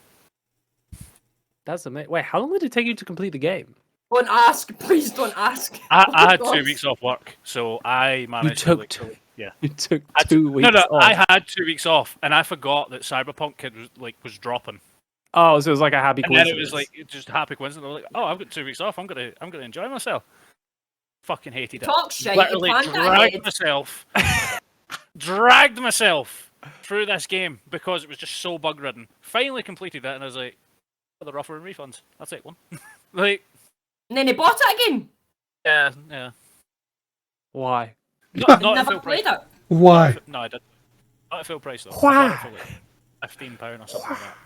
That's amazing. Wait, how long did it take you to complete the game? Don't ask, please don't ask. I had Oh, 2 God. weeks off work, so I managed took to yeah. You took I 2 weeks No, off. I had 2 weeks off, and I forgot that Cyberpunk was dropping. Oh, so it was like a happy And then coincidence. it was like it just happy coincidence. I was like, oh, I've got 2 weeks off. I'm gonna enjoy myself. Fucking hated it. Talk shit, Literally you panda dragged head. myself through this game because it was just so bug ridden. Finally completed it, and I was like, oh, they're offering refunds. I'll take one. Like, And then he bought it again. yeah. Why? Not at Never full price. played it. Why? No, I didn't. Not at full price though. Why? I bought it for like £15 or something like that.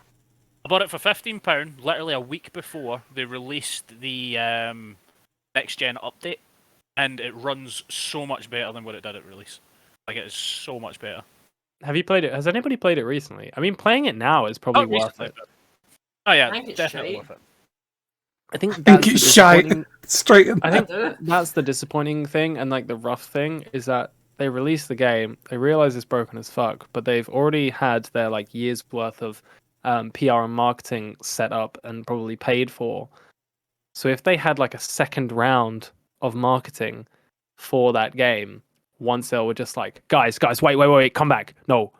I bought it for £15, literally a week before they released the next gen update, and it runs so much better than what it did at release. Like, it is so much better. Have you played it? Has anybody played it recently? I mean, playing it now is probably Not worth recently, it. but- Oh yeah, I think it's definitely shite. worth it. I think I think that's the it's shite. disappointing- Straight in. I think Do it. that's the disappointing thing, and like the rough thing is that they release the game, they realize it's broken as fuck, but they've already had their like years worth of PR and marketing set up and probably paid for. So if they had like a second round of marketing for that game, once they were just like, guys, wait, come back. No,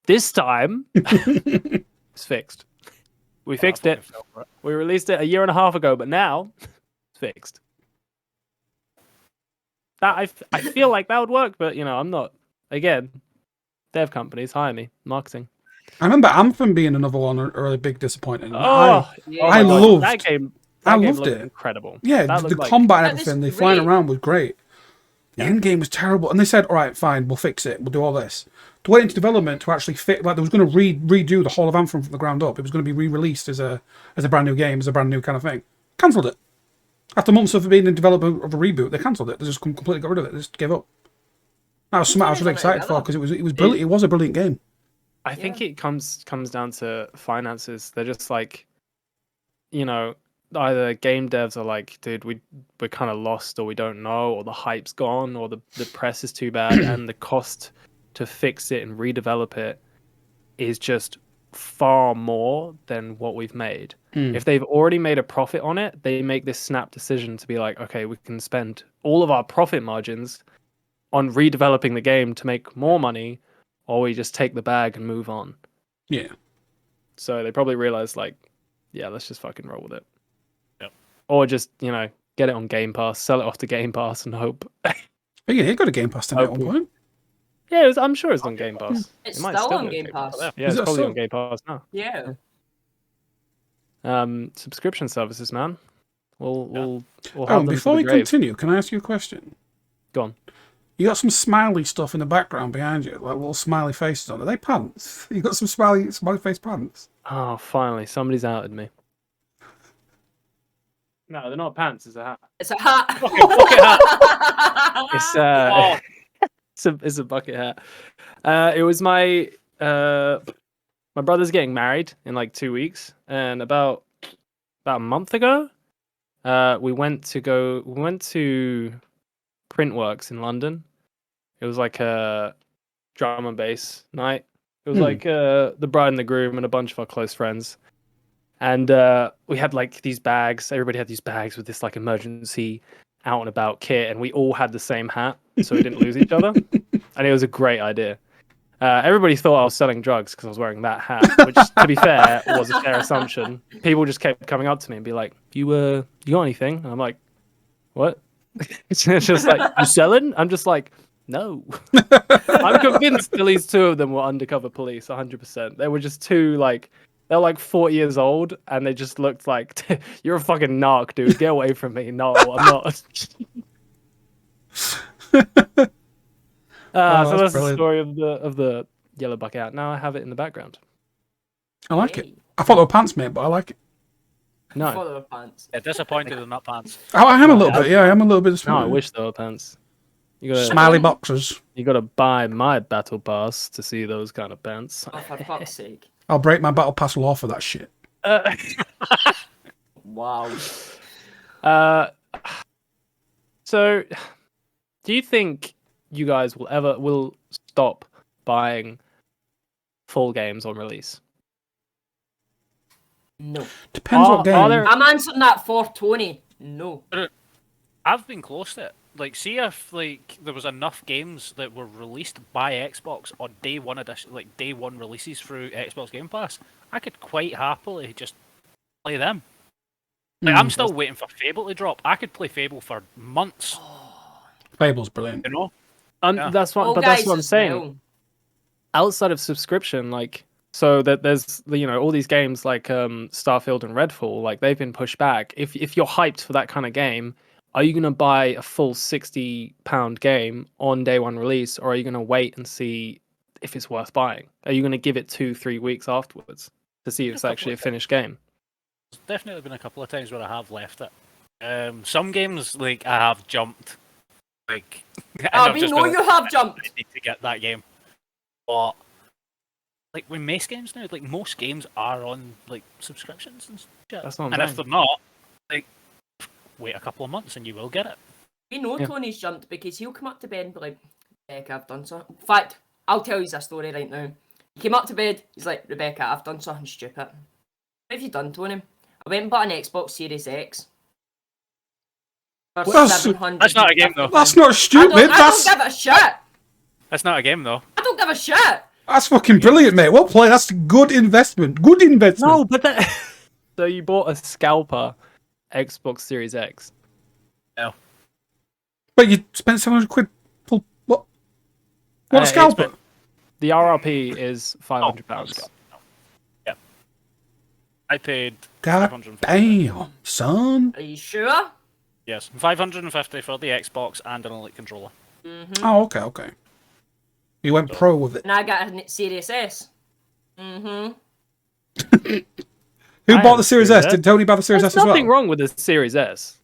this time it's fixed. We fixed I it. fucking fell for it. We released it a year and a half ago, but now it's fixed. That I feel like that would work, but you know, I'm not. Again, dev companies hire me, marketing. I remember Anthem being another one, a really big disappointment. Oh, Yeah. I my God, loved- that game. I That game loved looked it. incredible. Yeah, That the looked like- combat and That was everything, they flying great. around was great. The end game was terrible, and they said, "All right, fine, we'll fix it. We'll do all this." To went into development to actually fit, like they was going to redo the whole of Anthem from the ground up. It was going to be re-released as a brand new game, as a brand new kind of thing. Cancelled it after months of being in development of a reboot. They cancelled it. They just completely got rid of it. They just gave up. That was something I was really excited for because it was brilliant. It was a brilliant game. I think it comes down to finances. They're just like, you know, either game devs are like, dude, we're kind of lost, or we don't know, or the hype's gone, or the press is too bad, and the cost to fix it and redevelop it is just far more than what we've made. If they've already made a profit on it, they make this snap decision to be like, okay, we can spend all of our profit margins on redeveloping the game to make more money, or we just take the bag and move on. Yeah. So they probably realized, like, yeah, let's just fucking roll with it. Yep. Or just, get it on Game Pass, sell it off to Game Pass and hope. Oh, yeah, it got a Game Pass to at one point. Yeah, I'm sure it's on Game Pass. It's It might still still on be Game Pass. Yeah, Is it's that probably so? on Game Pass now. Yeah. Subscription services, man. We'll have Oh, them before for we the grave. continue, can I ask you a question? Go on. You got some smiley stuff in the background behind you, like little smiley faces on. Are they pants? You got some smiley face pants? Oh, finally, somebody's outed me. No, they're not pants. It's a hat. It's a hat. Bucket hat. It's it's a bucket hat. It was my brother's getting married in like 2 weeks, and about a month ago, we went to Printworks in London. It was like a drum and bass night. It was like the bride and the groom and a bunch of our close friends. And we had like these bags. Everybody had these bags with this like emergency out and about kit, and we all had the same hat, so we didn't lose each other. And it was a great idea. Everybody thought I was selling drugs because I was wearing that hat, which, to be fair, was a fair assumption. People just kept coming up to me and be like, "You got anything?" And I'm like, "What?" It's just like, "You selling?" I'm just like, "No." I'm convinced at least 2 of them were undercover police, 100%. They were just they were like 40 years old, and they just looked like, "You're a fucking narc, dude. Get away from me." No, I'm not. So that's the story of the yellow bucket hat. Now I have it in the background. I like it. I thought they were pants, mate, but I like it. No, Follow pants. Yeah, disappointed they're not pants. I am a little bit, yeah, I am a little bit no, I disappointed. wish they were pants. You gotta Smiley boxers. You gotta buy my battle pass to see those kind of pants. Oh, for fuck's sake. I'll break my battle pass law for that shit. Wow. So, do you think you guys will stop buying full games on release? No. Depends what game. I'm answering that for Tony. No. I've been close to it. Like, see if like there was enough games that were released by Xbox on day one edition, like day one releases through Xbox Game Pass, I could quite happily just play them. Like, I'm still waiting for Fable to drop. I could play Fable for months. Fable's brilliant. You know? Yeah. That's what I'm saying. Outside of subscription, like, so that there's all these games like Starfield and Redfall, like they've been pushed back. If you're hyped for that kind of game, are you gonna buy a full £60 game on day one release, or are you gonna wait and see if it's worth buying? Are you gonna give it 2-3 weeks afterwards to see if it's actually a finished game? There's definitely been a couple of times where I have left it. Some games, like, I have jumped. Like, we know you have jumped. I need to get that game. But like with most games now, like most games are on like subscriptions and shit. That's what I'm and saying. if they're not, like, wait a couple of months and you will get it. We know Tony's jumped because he'll come up to bed and be like, Rebecca, I've done something. In fact, I'll tell you a story right now. He came up to bed, he's like, Rebecca, I've done something stupid. What have you done, Tony? I went and bought an Xbox Series X. For That's not a game, though. That's not stupid. I don't give a shit. That's not a game though. I don't give a shit. That's fucking brilliant, mate. Well played. That's a good investment. Good investment. No, but that. So you bought a scalper Xbox Series X. No. But you spent £700 for what? What a scalper? The RRP is £500. Yeah. I paid God $550. damn, son. Are you sure? Yes, $550 for the Xbox and an Elite controller. Oh, okay. You went pro with it. And I got a Series S. Who bought the Series S? Did Tony buy the Series S as well? There's nothing wrong with the Series S.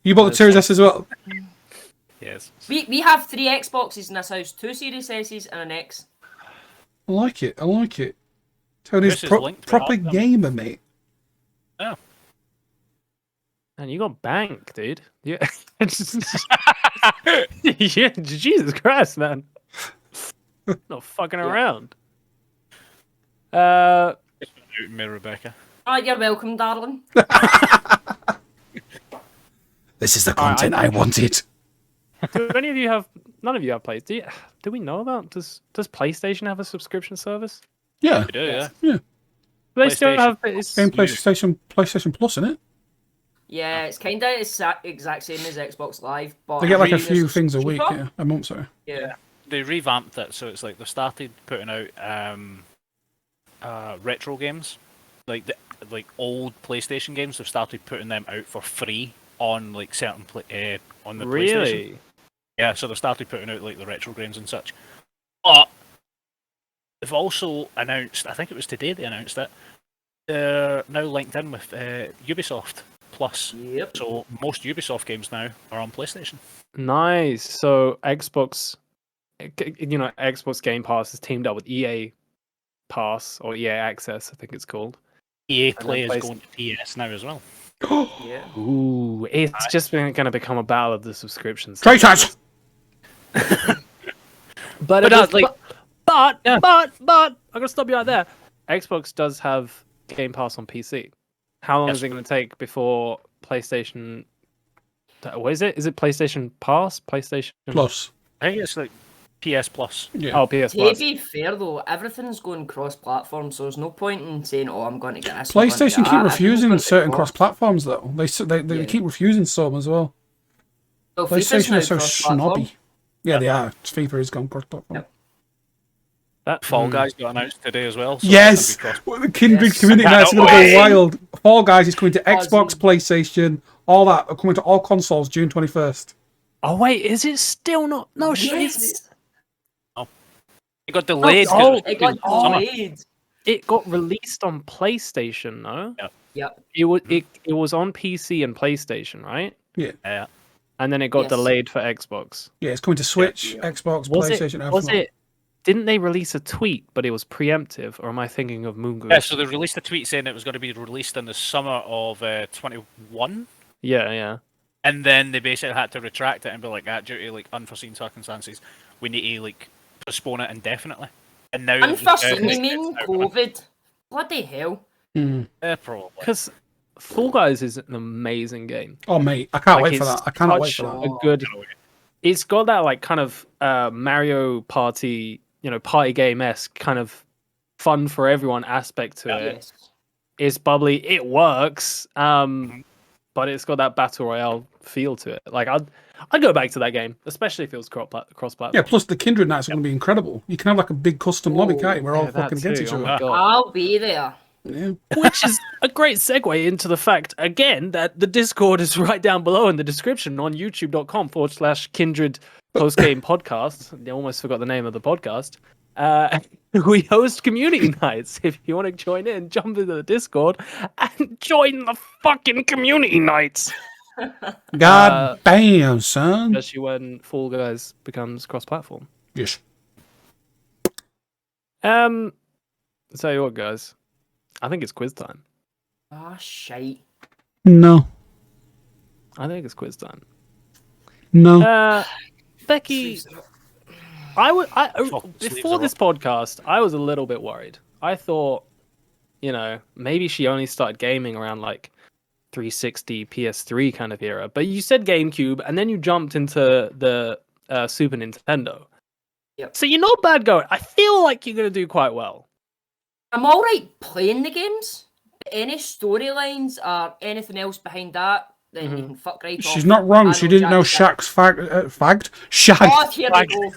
You bought the Series S as well? Yes. We have 3 Xboxes in this house, 2 Series S's and an X. I like it. Tony's This is linked proper behind them. gamer, mate. Yeah. And you got bank, dude. Yeah. Yeah, Jesus Christ, man. Not fucking around. Me, Rebecca. Oh, you're welcome, darling. This is the content I wanted. Do any of you have? None of you have plays. Do we know about? Does PlayStation have a subscription service? Yeah. We do, yeah. Yeah. They still have. Game PlayStation Plus, isn't it? Yeah, it's kind of exact same as Xbox Live, but They get like a it's few things a week, cheaper. yeah, a month, sorry. Yeah. They revamped it, so it's like they started putting out retro games, like old PlayStation games. They've started putting them out for free on like certain on the PlayStation. Really? Yeah, so they started putting out like the retro games and such. But they've also announced, I think it was today they announced it, they're now linked in with Ubisoft Plus. Yep. So most Ubisoft games now are on PlayStation. Nice. So Xbox, Xbox Game Pass is teamed up with EA Pass or EA Access, I think it's called. EA Play then is going to PS now as well. Yeah. Ooh, it's just going to become a battle of the subscriptions. Traitors! But Yeah. I'm gonna stop you right there. Xbox does have Game Pass on PC. How long Yes. is it going to take before PlayStation? What is it? Is it PlayStation Pass? PlayStation Plus. I think it's like PS Plus. Yeah. Oh, PS To Plus. be fair though, everything's going cross-platform, so there's no point in saying, "Oh, I'm going to get this." I'm gonna PlayStation get keep that." refusing Everyone's certain gonna cross-platforms, though. They Yeah. keep refusing some as well. Well, FIFA's PlayStation now is so cross-platform. snobby. Yeah, they are. FIFA has gone cross-platform. Yep. That Fall Guys got announced today as well. So Yes! it's gonna be cross- Well, the Kindred Yes. community night's going to Cannot go wait. wild. Fall Guys is coming to Xbox, Buzzing. PlayStation, all that are coming to all consoles June 21st. Oh wait, is it still not? No, shit. Yes, It got delayed. Oh, 'cause it got summer. delayed. It got released on PlayStation, no? Yep. It was on PC and PlayStation, right? Yeah. And then it got Yes. delayed for Xbox. Yeah, it's coming to Switch, Yeah. Xbox, Was PlayStation, it? Was everything. it? Didn't they release a tweet, but it was preemptive, or am I thinking of Moon Goose? Yeah, so they released a tweet saying it was going to be released in the summer of 21, Yeah. and then they basically had to retract it and be like, due to like unforeseen circumstances, we need to like postpone it indefinitely. And now Unforeseen, it's you mean out. COVID? Bloody hell. Probably. Because Fall Guys is an amazing game. Oh, mate, I can't Like, wait for it's that. I cannot wait such for that. A good. It's got that like kind of Mario Party, party game-esque kind of fun for everyone aspect to it. Yes. It's bubbly. It works. But it's got that battle royale feel to it. Like I'd go back to that game, especially if it was cross-platform. Yeah, plus the Kindred nights are going to be incredible. You can have like a big custom lobby, can't you? We're all Yeah, that fucking against too. each Oh other. my God. I'll be there. Yeah. Which is a great segue into the fact, again, that the Discord is right down below in the description on youtube.com/Kindred postgame podcast. I almost forgot the name of the podcast. We host community nights. If you want to join in, jump into the Discord and join the fucking community nights. God damn, son. Especially when Fall Guys becomes cross-platform. Yes. I'll tell you what, guys. I think it's quiz time. Ah, shite. No. I think it's quiz time. No. Becky, before this podcast, I was a little bit worried. I thought, maybe she only started gaming around like 360, PS3 kind of era. But you said GameCube, and then you jumped into the Super Nintendo. Yep. So you're not bad going. I feel like you're going to do quite well. I'm alright playing the games, but any storylines or anything else behind that, then you can fuck right off. She's not wrong. I She didn't know Jack's Shaq's Shag. Oh, here we go.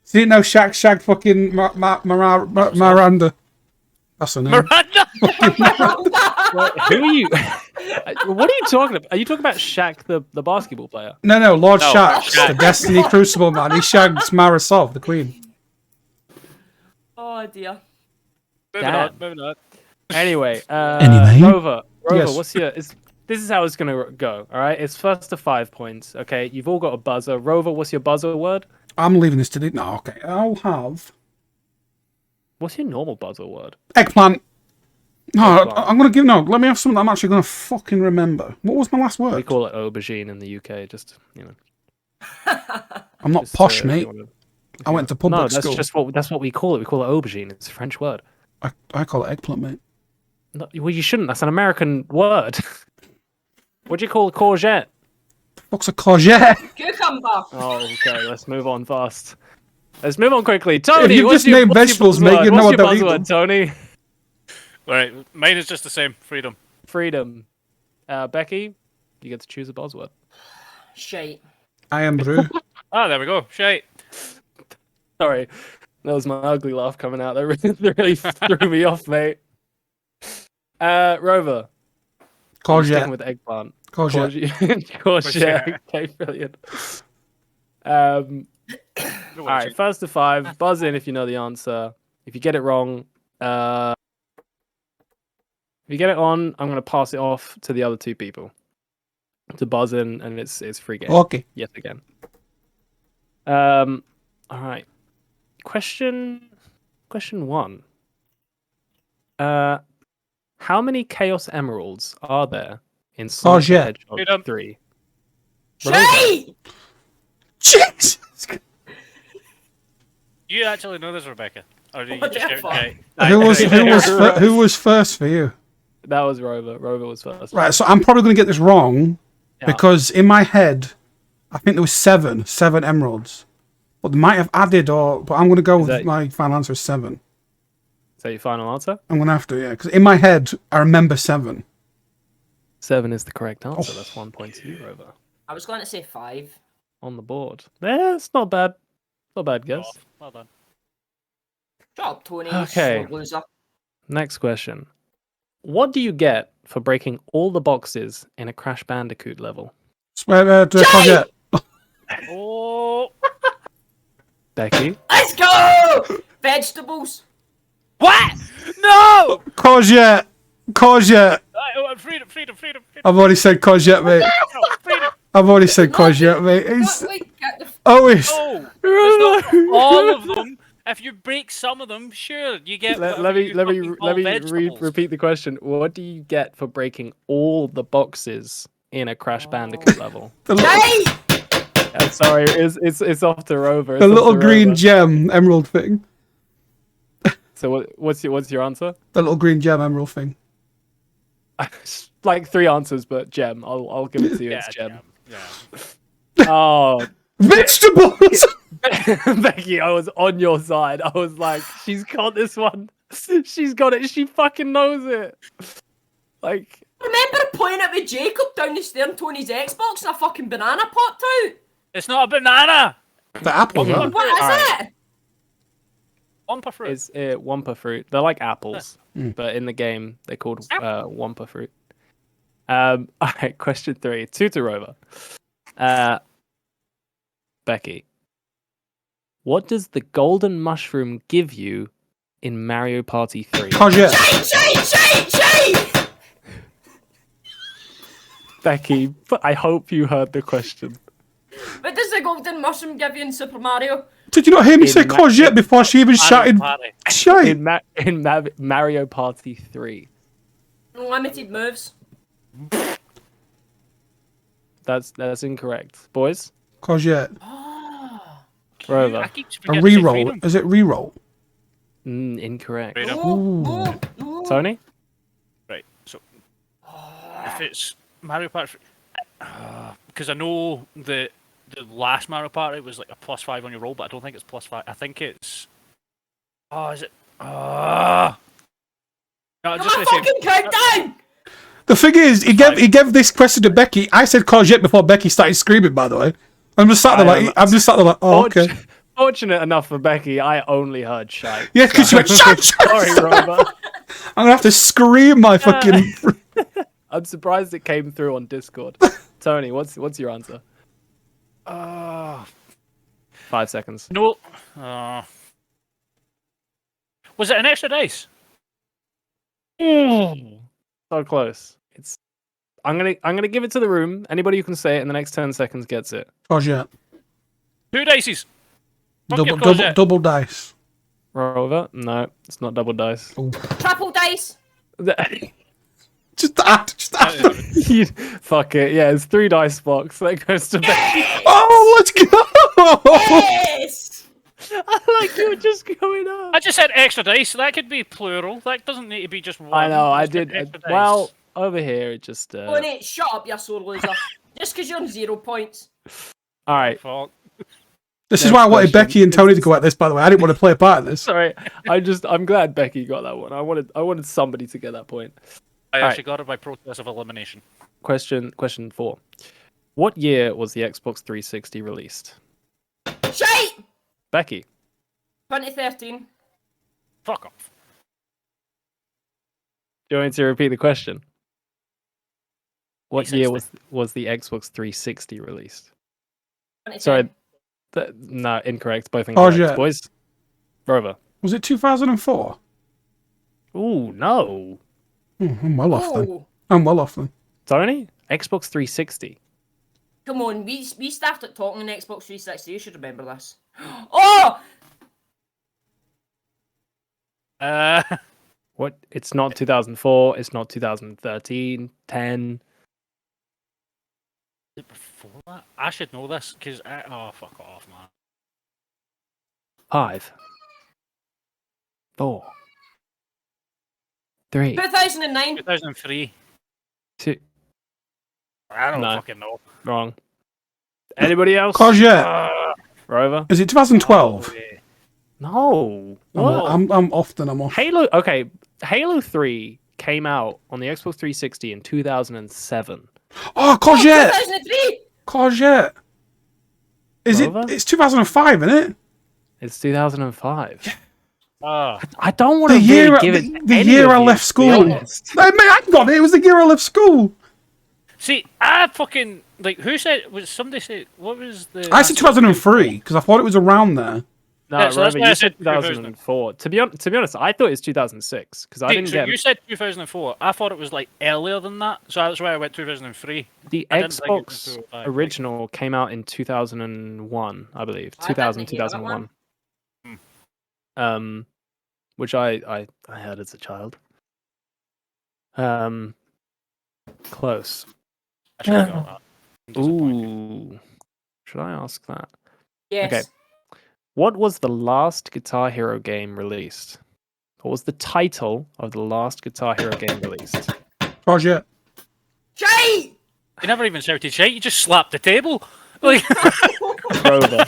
She didn't know Shaq shagged fucking Miranda. That's her name. Miranda! Who are you? What are you talking about? Are you talking about Shaq, the basketball player? No, Lord No, Shax, Shaq. the Destiny Crucible man. He shags Marisol, the queen. Oh dear. Moving on. Anyway, Anyway? Rover, Yes. what's your? This is how it's gonna go. All right, it's first to 5 points. Okay, you've all got a buzzer. Rover, what's your buzzer word? I'm leaving this today. No, okay. I'll have What's your normal buzzer word? eggplant. No, I'm gonna give Let me have something that I'm actually gonna fucking remember. What was my last word? We call it aubergine in the UK. Just I'm not just, posh, if you mate. wanna- I went to public No, that's school. just that's what we call it. We call it aubergine. It's a French word. I call it eggplant, mate. No, well, you shouldn't. That's an American word. What do you call a courgette? What's a courgette? Cucumber. Oh, okay. Let's move on fast. Let's move on quickly. Tony, you just name vegetables, mate, you know I what's your don't eat buzzword, Tony? Right, mine is just the same. Freedom. Freedom. Becky, you get to choose a buzzword. Shite. I am brew. Ah, there we go. Shite. Sorry, that was my ugly laugh coming out. That really threw me off, mate. Rover. Sticking Courgette. with eggplant. Courgette. Courgette. Okay, brilliant. All right, first to 5. Buzz in if you know the answer. If you get it wrong, if you get it on, I'm going to pass it off to the other 2 people to buzz in, and it's free game. Okay. Yet again. All right. Question 1. How many Chaos Emeralds are there in Sonic the Courgette. Hedgehog 3? Shite! Jesus. You actually know this, Rebecca? Or did you What just the shout fuck? Who was first for you? That was Rover. Rover was first. Right, so I'm probably going to get this wrong because in my head, I think there was seven emeralds. But they might have added but I'm going to go with my final answer is 7. Is that your final answer? I'm going to have to, yeah. Because in my head, I remember 7. 7 is the correct answer. That's 1 point to you, Rover. I was going to say 5. On the board. Yeah, it's not bad. Not bad guess. Well done. Shut up, Tony. Okay. You slow loser. Next question. What do you get for breaking all the boxes in a Crash Bandicoot level? Courgette. Oh. Becky? Let's go! Vegetables. What? No! Courgette. Freedom. I've already said courgette, mate. No, freedom. I've already said courgette, mate. Wait, get the Always. No, it's not all of them. If you break some of them, sure, you get. Let whatever me you let me fucking let call me vegetables. repeat the question. What do you get for breaking all the boxes in a Crash Bandicoot level? Shite! Sorry, it's off to Rover. The little green gem emerald thing. So what's your answer? The little green gem emerald thing. Like 3 answers, but gem. I'll give it to you. Yeah, It's gem. Yeah. Oh, Vegetables! Becky, I was on your side. I was like, she's got this one. She's got it. She fucking knows it. Like, Remember playing it with Jacob down the stair on Tony's Xbox and a fucking banana popped out? It's not a banana. The apples, Yeah. huh? What is Alright. it? Wampa fruit. it's Wampa fruit. They're like apples, but in the game they're called Wampa fruit. All right, question 3. 2 to Rover. Becky, what does the golden mushroom give you in Mario Party 3? Courgette. Shite! Becky, I hope you heard the question. What does the golden mushroom give you in Super Mario? Did you not hear me say In courgette before she even shouted shite? In Mario Party 3. Unlimited moves. That's incorrect. Boys? Courgette. Rover. I keep A forgetting to say reroll. freedom. Is it reroll? Incorrect. Freedom. Oh. Tony? Right. So if it's Mario Party, because I know the last Mario Party was like a +5 on your roll, but I don't think it's +5. I think it's. Oh, is it? No, I'm just Come gonna on, say. fucking countdown! The thing is, he gave this question to Becky. I said courgette before Becky started screaming, by the way. I'm just sat there like, oh, okay. Fortunate enough for Becky, I only heard shite. Yeah, because you went, shut, Sorry, Rover. I'm going to have to scream my fucking... I'm surprised it came through on Discord. Tony, what's your answer? 5 seconds. No. Was it an extra dice? So close. It's. I'm gonna give it to the room. Anybody who can say it in the next 10 seconds gets it. Courgette. 2 dices. Fuck your courgette. Double dice. Rover? No, it's not double dice. Triple dice. Just add. Fuck it. Yeah, it's 3 dice box. That goes to Becky. Oh, let's go! Yes! I like you were just going up. I just said extra dice. That could be plural. That doesn't need to be just one. I know. I Just did. extra dice. Well, over here it just. Oh, Nate, shut up, you sore loser. Just because you're on 0 points. All right. Fuck. This is why I wanted question. Becky and Tony to go at this. By the way, I didn't want to play a part in this. Sorry. I'm glad Becky got that one. I wanted somebody to get that point. I Alright. actually got it by process of elimination. Question 4. What year was the Xbox 360 released? Shite! Becky. 2013. Fuck off. Do you want me to repeat the question? What year 360. was the Xbox 360 released? 2010. Sorry. No, incorrect. Both Oh, incorrect. yeah. Boys. Rover. Was it 2004? Ooh, no. I'm well off then. Oh, I'm well off then. Tony? Xbox 360. come on, we started talking on Xbox 360. You should remember this. Oh! What? It's not 2004. It's not 2013. 10. Before that? I should know this, because oh, fuck off, man. 5. 4. 3. 2009. 2003. 2. I don't No. fucking know. Wrong. Anybody else? Cause yeah. Rover? Is it 2012? No. What? I'm off then. I'm off. Halo. Okay. Halo 3 came out on the Xbox 360 in 2007. Oh, cause yeah. 2003. Cause yeah. Is it? Rover? It's 2005, isn't it? It's 2005. Ah, I don't want The to year, really give it. the any year of I you, left to be school. honest. I mean, I got it. It was the year I left school. see, I fucking like. Who said? Was somebody say? What was the? I said 2003 because I thought it was around there. No, Yeah, so that's Rover, why I you said said 2004. To be honest, I thought it was 2006 because I See, didn't so get you said 2004. I thought it was like earlier than that, so that's why I went 2003. the I didn't think it was Xbox 2005. original came out in 2001, I believe. I 2000, didn't hear that one. 2001. Which I heard as a child. Close. I should have got that. I'm disappointed. Ooh. Should I ask that? Yes. Okay. What was the last Guitar Hero game released? What was the title of the last Guitar Hero game released? Cause yeah. Shite! You never even shouted shite. You just slapped the table. Like, Rover.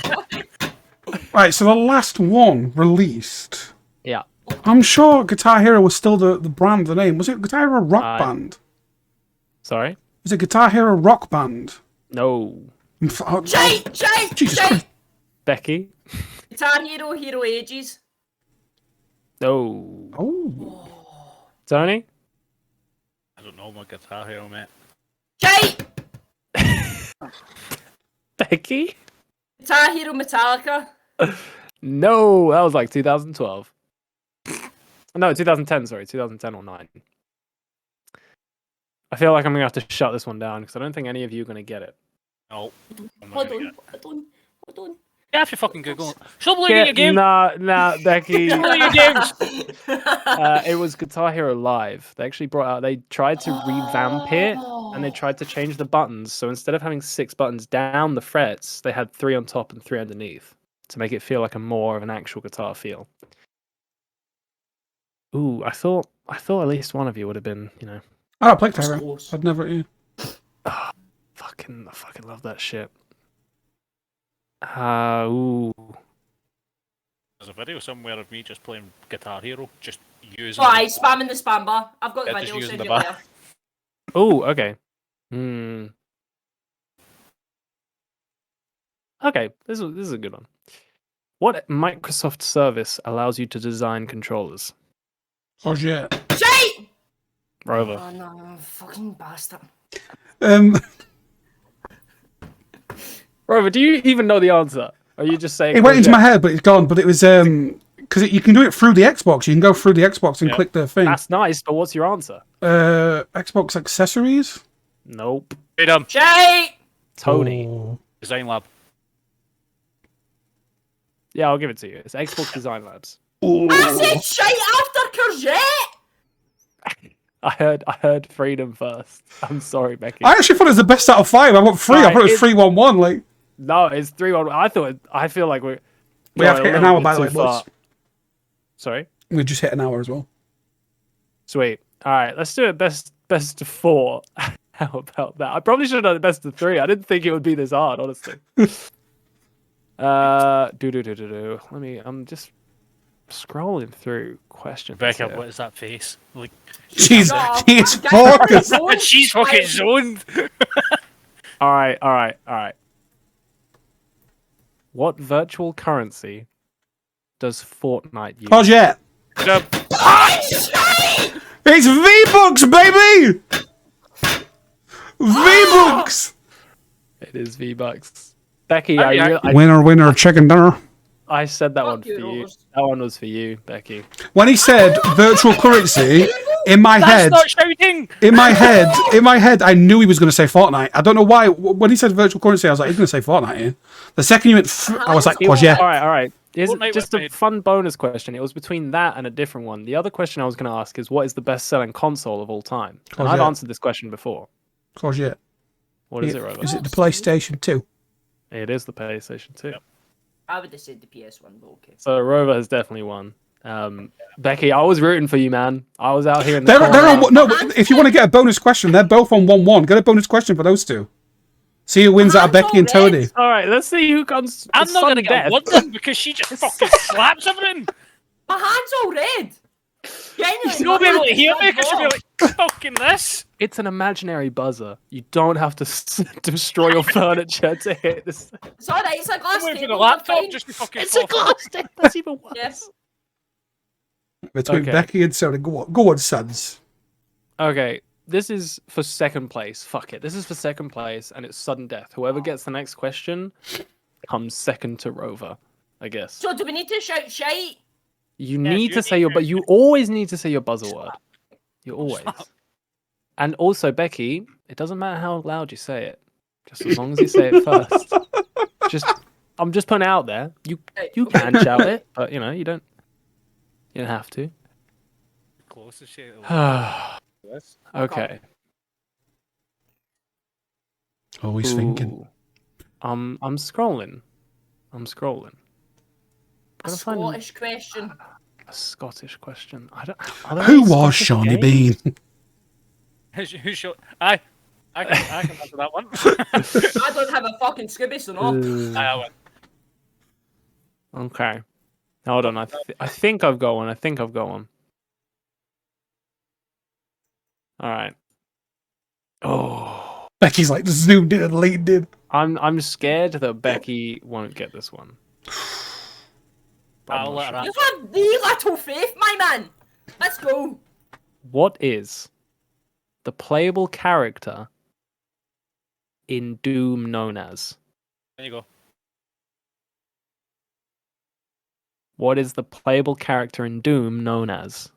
Right. So the last one released. Yeah. I'm sure Guitar Hero was still the brand, the name. Was it Guitar Hero Rock Band? Sorry? Was it Guitar Hero Rock Band? No. Shite! Shite! Jesus Shite! Christ. Becky? Guitar Hero, Hero Ages. No. Oh. Tony? I don't know my Guitar Hero, mate. Shite! Becky? Guitar Hero Metallica. No, that was like 2012. No, 2010, sorry. 2010 or 9. I feel like I'm going to have to shut this one down because I don't think any of you are going to get it. No. I'm not Hold gonna on, get it. hold on. Yeah, if you fucking Google it. Stop looking at your game. Nah, Becky. Stop looking at your games. It was Guitar Hero Live. They actually they tried to revamp it and they tried to change the buttons. So instead of having 6 buttons down the frets, they had 3 on top and 3 underneath to make it feel like a more of an actual guitar feel. Ooh, I thought at least one of you would have been, I don't play Guitar That's Hero. close. I'd never. Yeah. I fucking love that shit. Ooh. There's a video somewhere of me just playing Guitar Hero, just using. Oh, aye, spamming the spam bar. I've got the Yeah, just video, using send the you bar. later. Ooh, okay. Okay, this is a good one. What Microsoft service allows you to design controllers? Cause yeah. Shite! Rover. Oh no, fucking bastard. Rover, do you even know the answer? Or are you just saying It went into my head, but it's gone. But it was because you can do it through the Xbox. You can go through the Xbox and Yeah. click the thing. That's nice, but what's your answer? Xbox accessories. Nope. Freedom. Shite! Tony. Oh. Design Lab. Yeah, I'll give it to you. It's Xbox Design Labs. Oh. I said shite after courgette! I heard freedom first. I'm sorry, Becky. I actually thought it was the best out of 5. I want 3. I Right, thought it was 3-1-1. Like No, it's 3-1. I feel like we're. we have going hit a an little hour, bit by the too way, boys. far. Sorry. We just hit an hour as well. Sweet. All right, let's do it best of 4. How about that? I probably should have done it best of 3. I didn't think it would be this hard, honestly. Let me. I'm just scrolling through questions. Becca, here. what is that face? Like, Jeez, Oh, he's fuck, focused. and she's fucking zoned. All right. What virtual currency does Fortnite use? Courgette. It's V-Bucks, baby! V-Bucks! It is V-Bucks. Becky, I- Winner, chicken dinner. I said that one Fuck for you, you. Rose. That one was for you, Becky. When he said virtual currency, in my head, That's not shouting. in my head, I knew he was going to say Fortnite. I don't know why. When he said virtual currency, I was like, he's going to say Fortnite here. The second you went, I was like, Courgette. All right. Here's Fortnite just a was made. fun bonus question. It was between that and a different one. The other question I was going to ask is, what is the best-selling console of all time? And I've Courgette. answered this question before. Courgette. What is it, Rover? Is it the PlayStation 2? It is the PlayStation 2. Yep. I would have said the PS1, but okay. So Rover has definitely won. Becky, I was rooting for you, man. I was out here in the They're corner. on, no, if you want to get a bonus question, they're both on 1-1. Get a bonus question for those two. See who wins out of Becky and Tony. All right, let's see who comes. I'm not sudden gonna get death. one then because she just fucking slaps everything. My hand's all red. Genuinely, You'll be my able to hand's hear all me because you'll be raw. like, fucking this. It's an imaginary buzzer. You don't have to destroy your furniture to hit this. It's alright, it's a glass Wait for table. the laptop fine. just to fucking It's a fall glass table. That's even worse. Yes. Between Okay. Becky and Tony. Go on, sons. Okay, this is for second place. Fuck it. This is for second place, and it's sudden death. Whoever gets the next question comes second to Rover, I guess. So do we need to shout shite? You Yes, need you to say need your, to. but you always need to say your buzzer word. You always. And also, Becky, it doesn't matter how loud you say it, just as long as you say it first. I'm just putting it out there. You can shout it, but you know you don't have to. Close as shit. Okay. Always thinking. Ooh. I'm scrolling. A Gotta find Scottish question. a Scottish question. I don't. Are there Who any was Scottish Shawnee games? Bean? Who's short? I can answer that one. I don't have a fucking Scooby, so no. I win. Okay. Hold on. I think I've got one. All right. Oh, Becky's like zoomed in and leaned in. I'm scared that Becky won't get this one. But I'm I'll not let her sure. You have the little faith, my man. Let's go. What is the playable character in Doom known as? There you go. What is the playable character in Doom known as?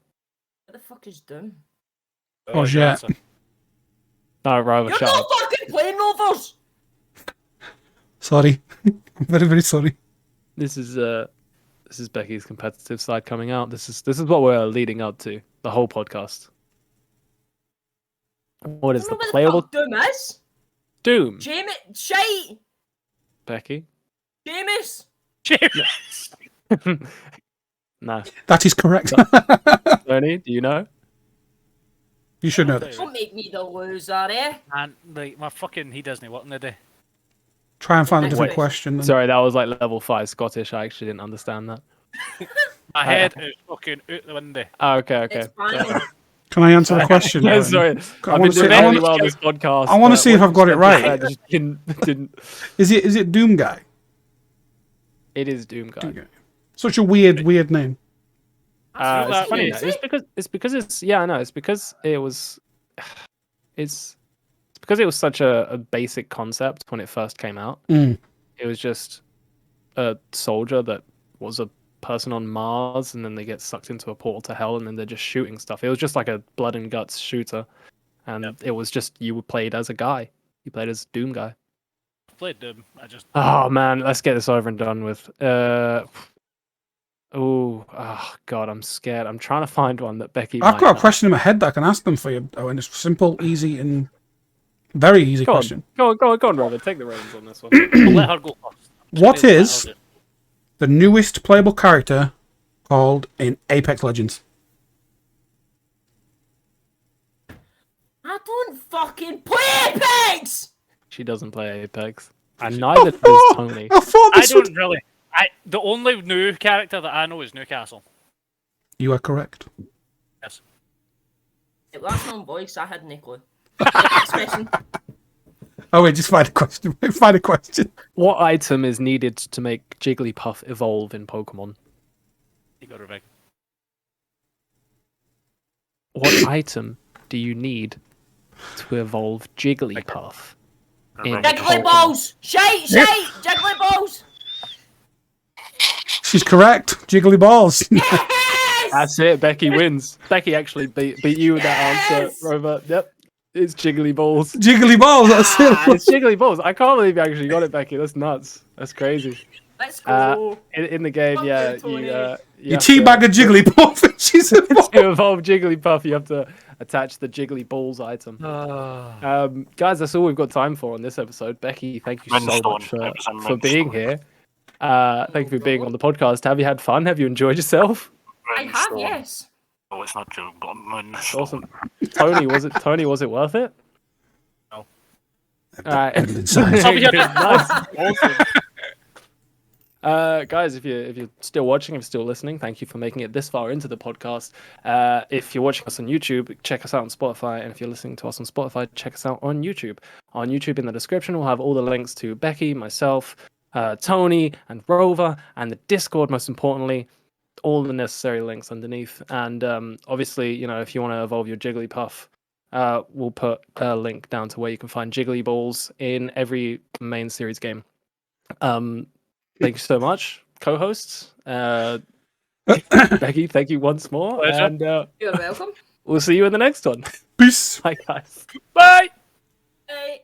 What the fuck is Doom? Oh, yeah. No, Rover, You're shut not up. fucking playing Rovers. Sorry. I'm very, very sorry. This is Becky's competitive side coming out. This is what we're leading up to the whole podcast. What is I the don't know playable what the fuck Doom is. Doom? Jamie, shite. Becky? Jameis. No. That is correct. Tony, do you know? You should know this. Don't make me the loser, eh? And like my fucking he doesn't work in the day. Try and find a different Wait. question. Then. Sorry, that was like level 5 Scottish. I actually didn't understand that. My head is fucking out the window. Oh, okay. It's fine. Can I answer the question? Yeah, Ryan? sorry. I I've wanna been see- doing I really wanna- well on this podcast. I wanna but see if what I've got you it right. said just didn't. Is it Doom Guy? It is Doom Guy. Doom Guy. Such a weird name. It's funny. Yes. Though. It's because it's yeah, I know. It's because it was it's because it was such a basic concept when it first came out. Mm. It was just a soldier that was a person on Mars, and then they get sucked into a portal to hell, and then they're just shooting stuff. It was just like a blood and guts shooter, and it was just you played as a guy. You played as Doom Guy. I played Doom. I just Oh man, let's get this over and done with. Oh, God, I'm scared. I'm trying to find one that Becky I've might got a know. question in my head that I can ask them for you, Owen. It's simple, easy, and very easy Go question. on, Robert. Take the reins on this one. I'll let her go first. What Maybe let is her do it. the newest playable character called in Apex Legends? I don't fucking play Apex! She doesn't play Apex. And neither does Tony. I thought I this would... don't really. The only new character that I know is Newcastle. You are correct. Yes. That's not voice, I had Nicola. Next question. Oh wait, just find a question. Find a question. What item is needed to make Jigglypuff evolve in Pokemon? You got Rebecca. What item do you need to evolve Jigglypuff? In Jiggly Pokemon? balls! Shite! Jiggly balls! She's correct. Jiggly balls. Yes! That's it. Becky wins. Becky actually beat you with that Yes! answer, Robert. Yep. It's Jiggly Balls. Jiggly balls. That's It's it. Jiggly Balls. I can't believe you actually got it, Becky. That's nuts. That's crazy. Let's go. In the game, Fuck yeah, you, Tony. you You have teabag a Jigglypuff. And she's a to evolve Jigglypuff, you have to attach the Jiggly Balls item. Guys, that's all we've got time for on this episode. Becky, thank you so much for being here. Thank you for being on the podcast. Have you had fun? Have you enjoyed yourself? I have, yes. Oh, it's not true, but I'm Awesome. Tony, was it worth it? No. All right. Inside. Nice. Awesome. Guys, if you're still watching, if you're still listening, thank you for making it this far into the podcast. If you're watching us on YouTube, check us out on Spotify, and if you're listening to us on Spotify, check us out on YouTube. On YouTube, in the description, we'll have all the links to Becky, myself, Tony, and Rover, and the Discord, most importantly. All the necessary links underneath. And obviously, if you want to evolve your Jigglypuff, we'll put a link down to where you can find Jiggly Balls in every main series game. Thank you so much, co-hosts. Becky, thank you once more. Pleasure. And You're welcome. we'll see you in the next one. Peace. Bye, guys. Bye! Hey.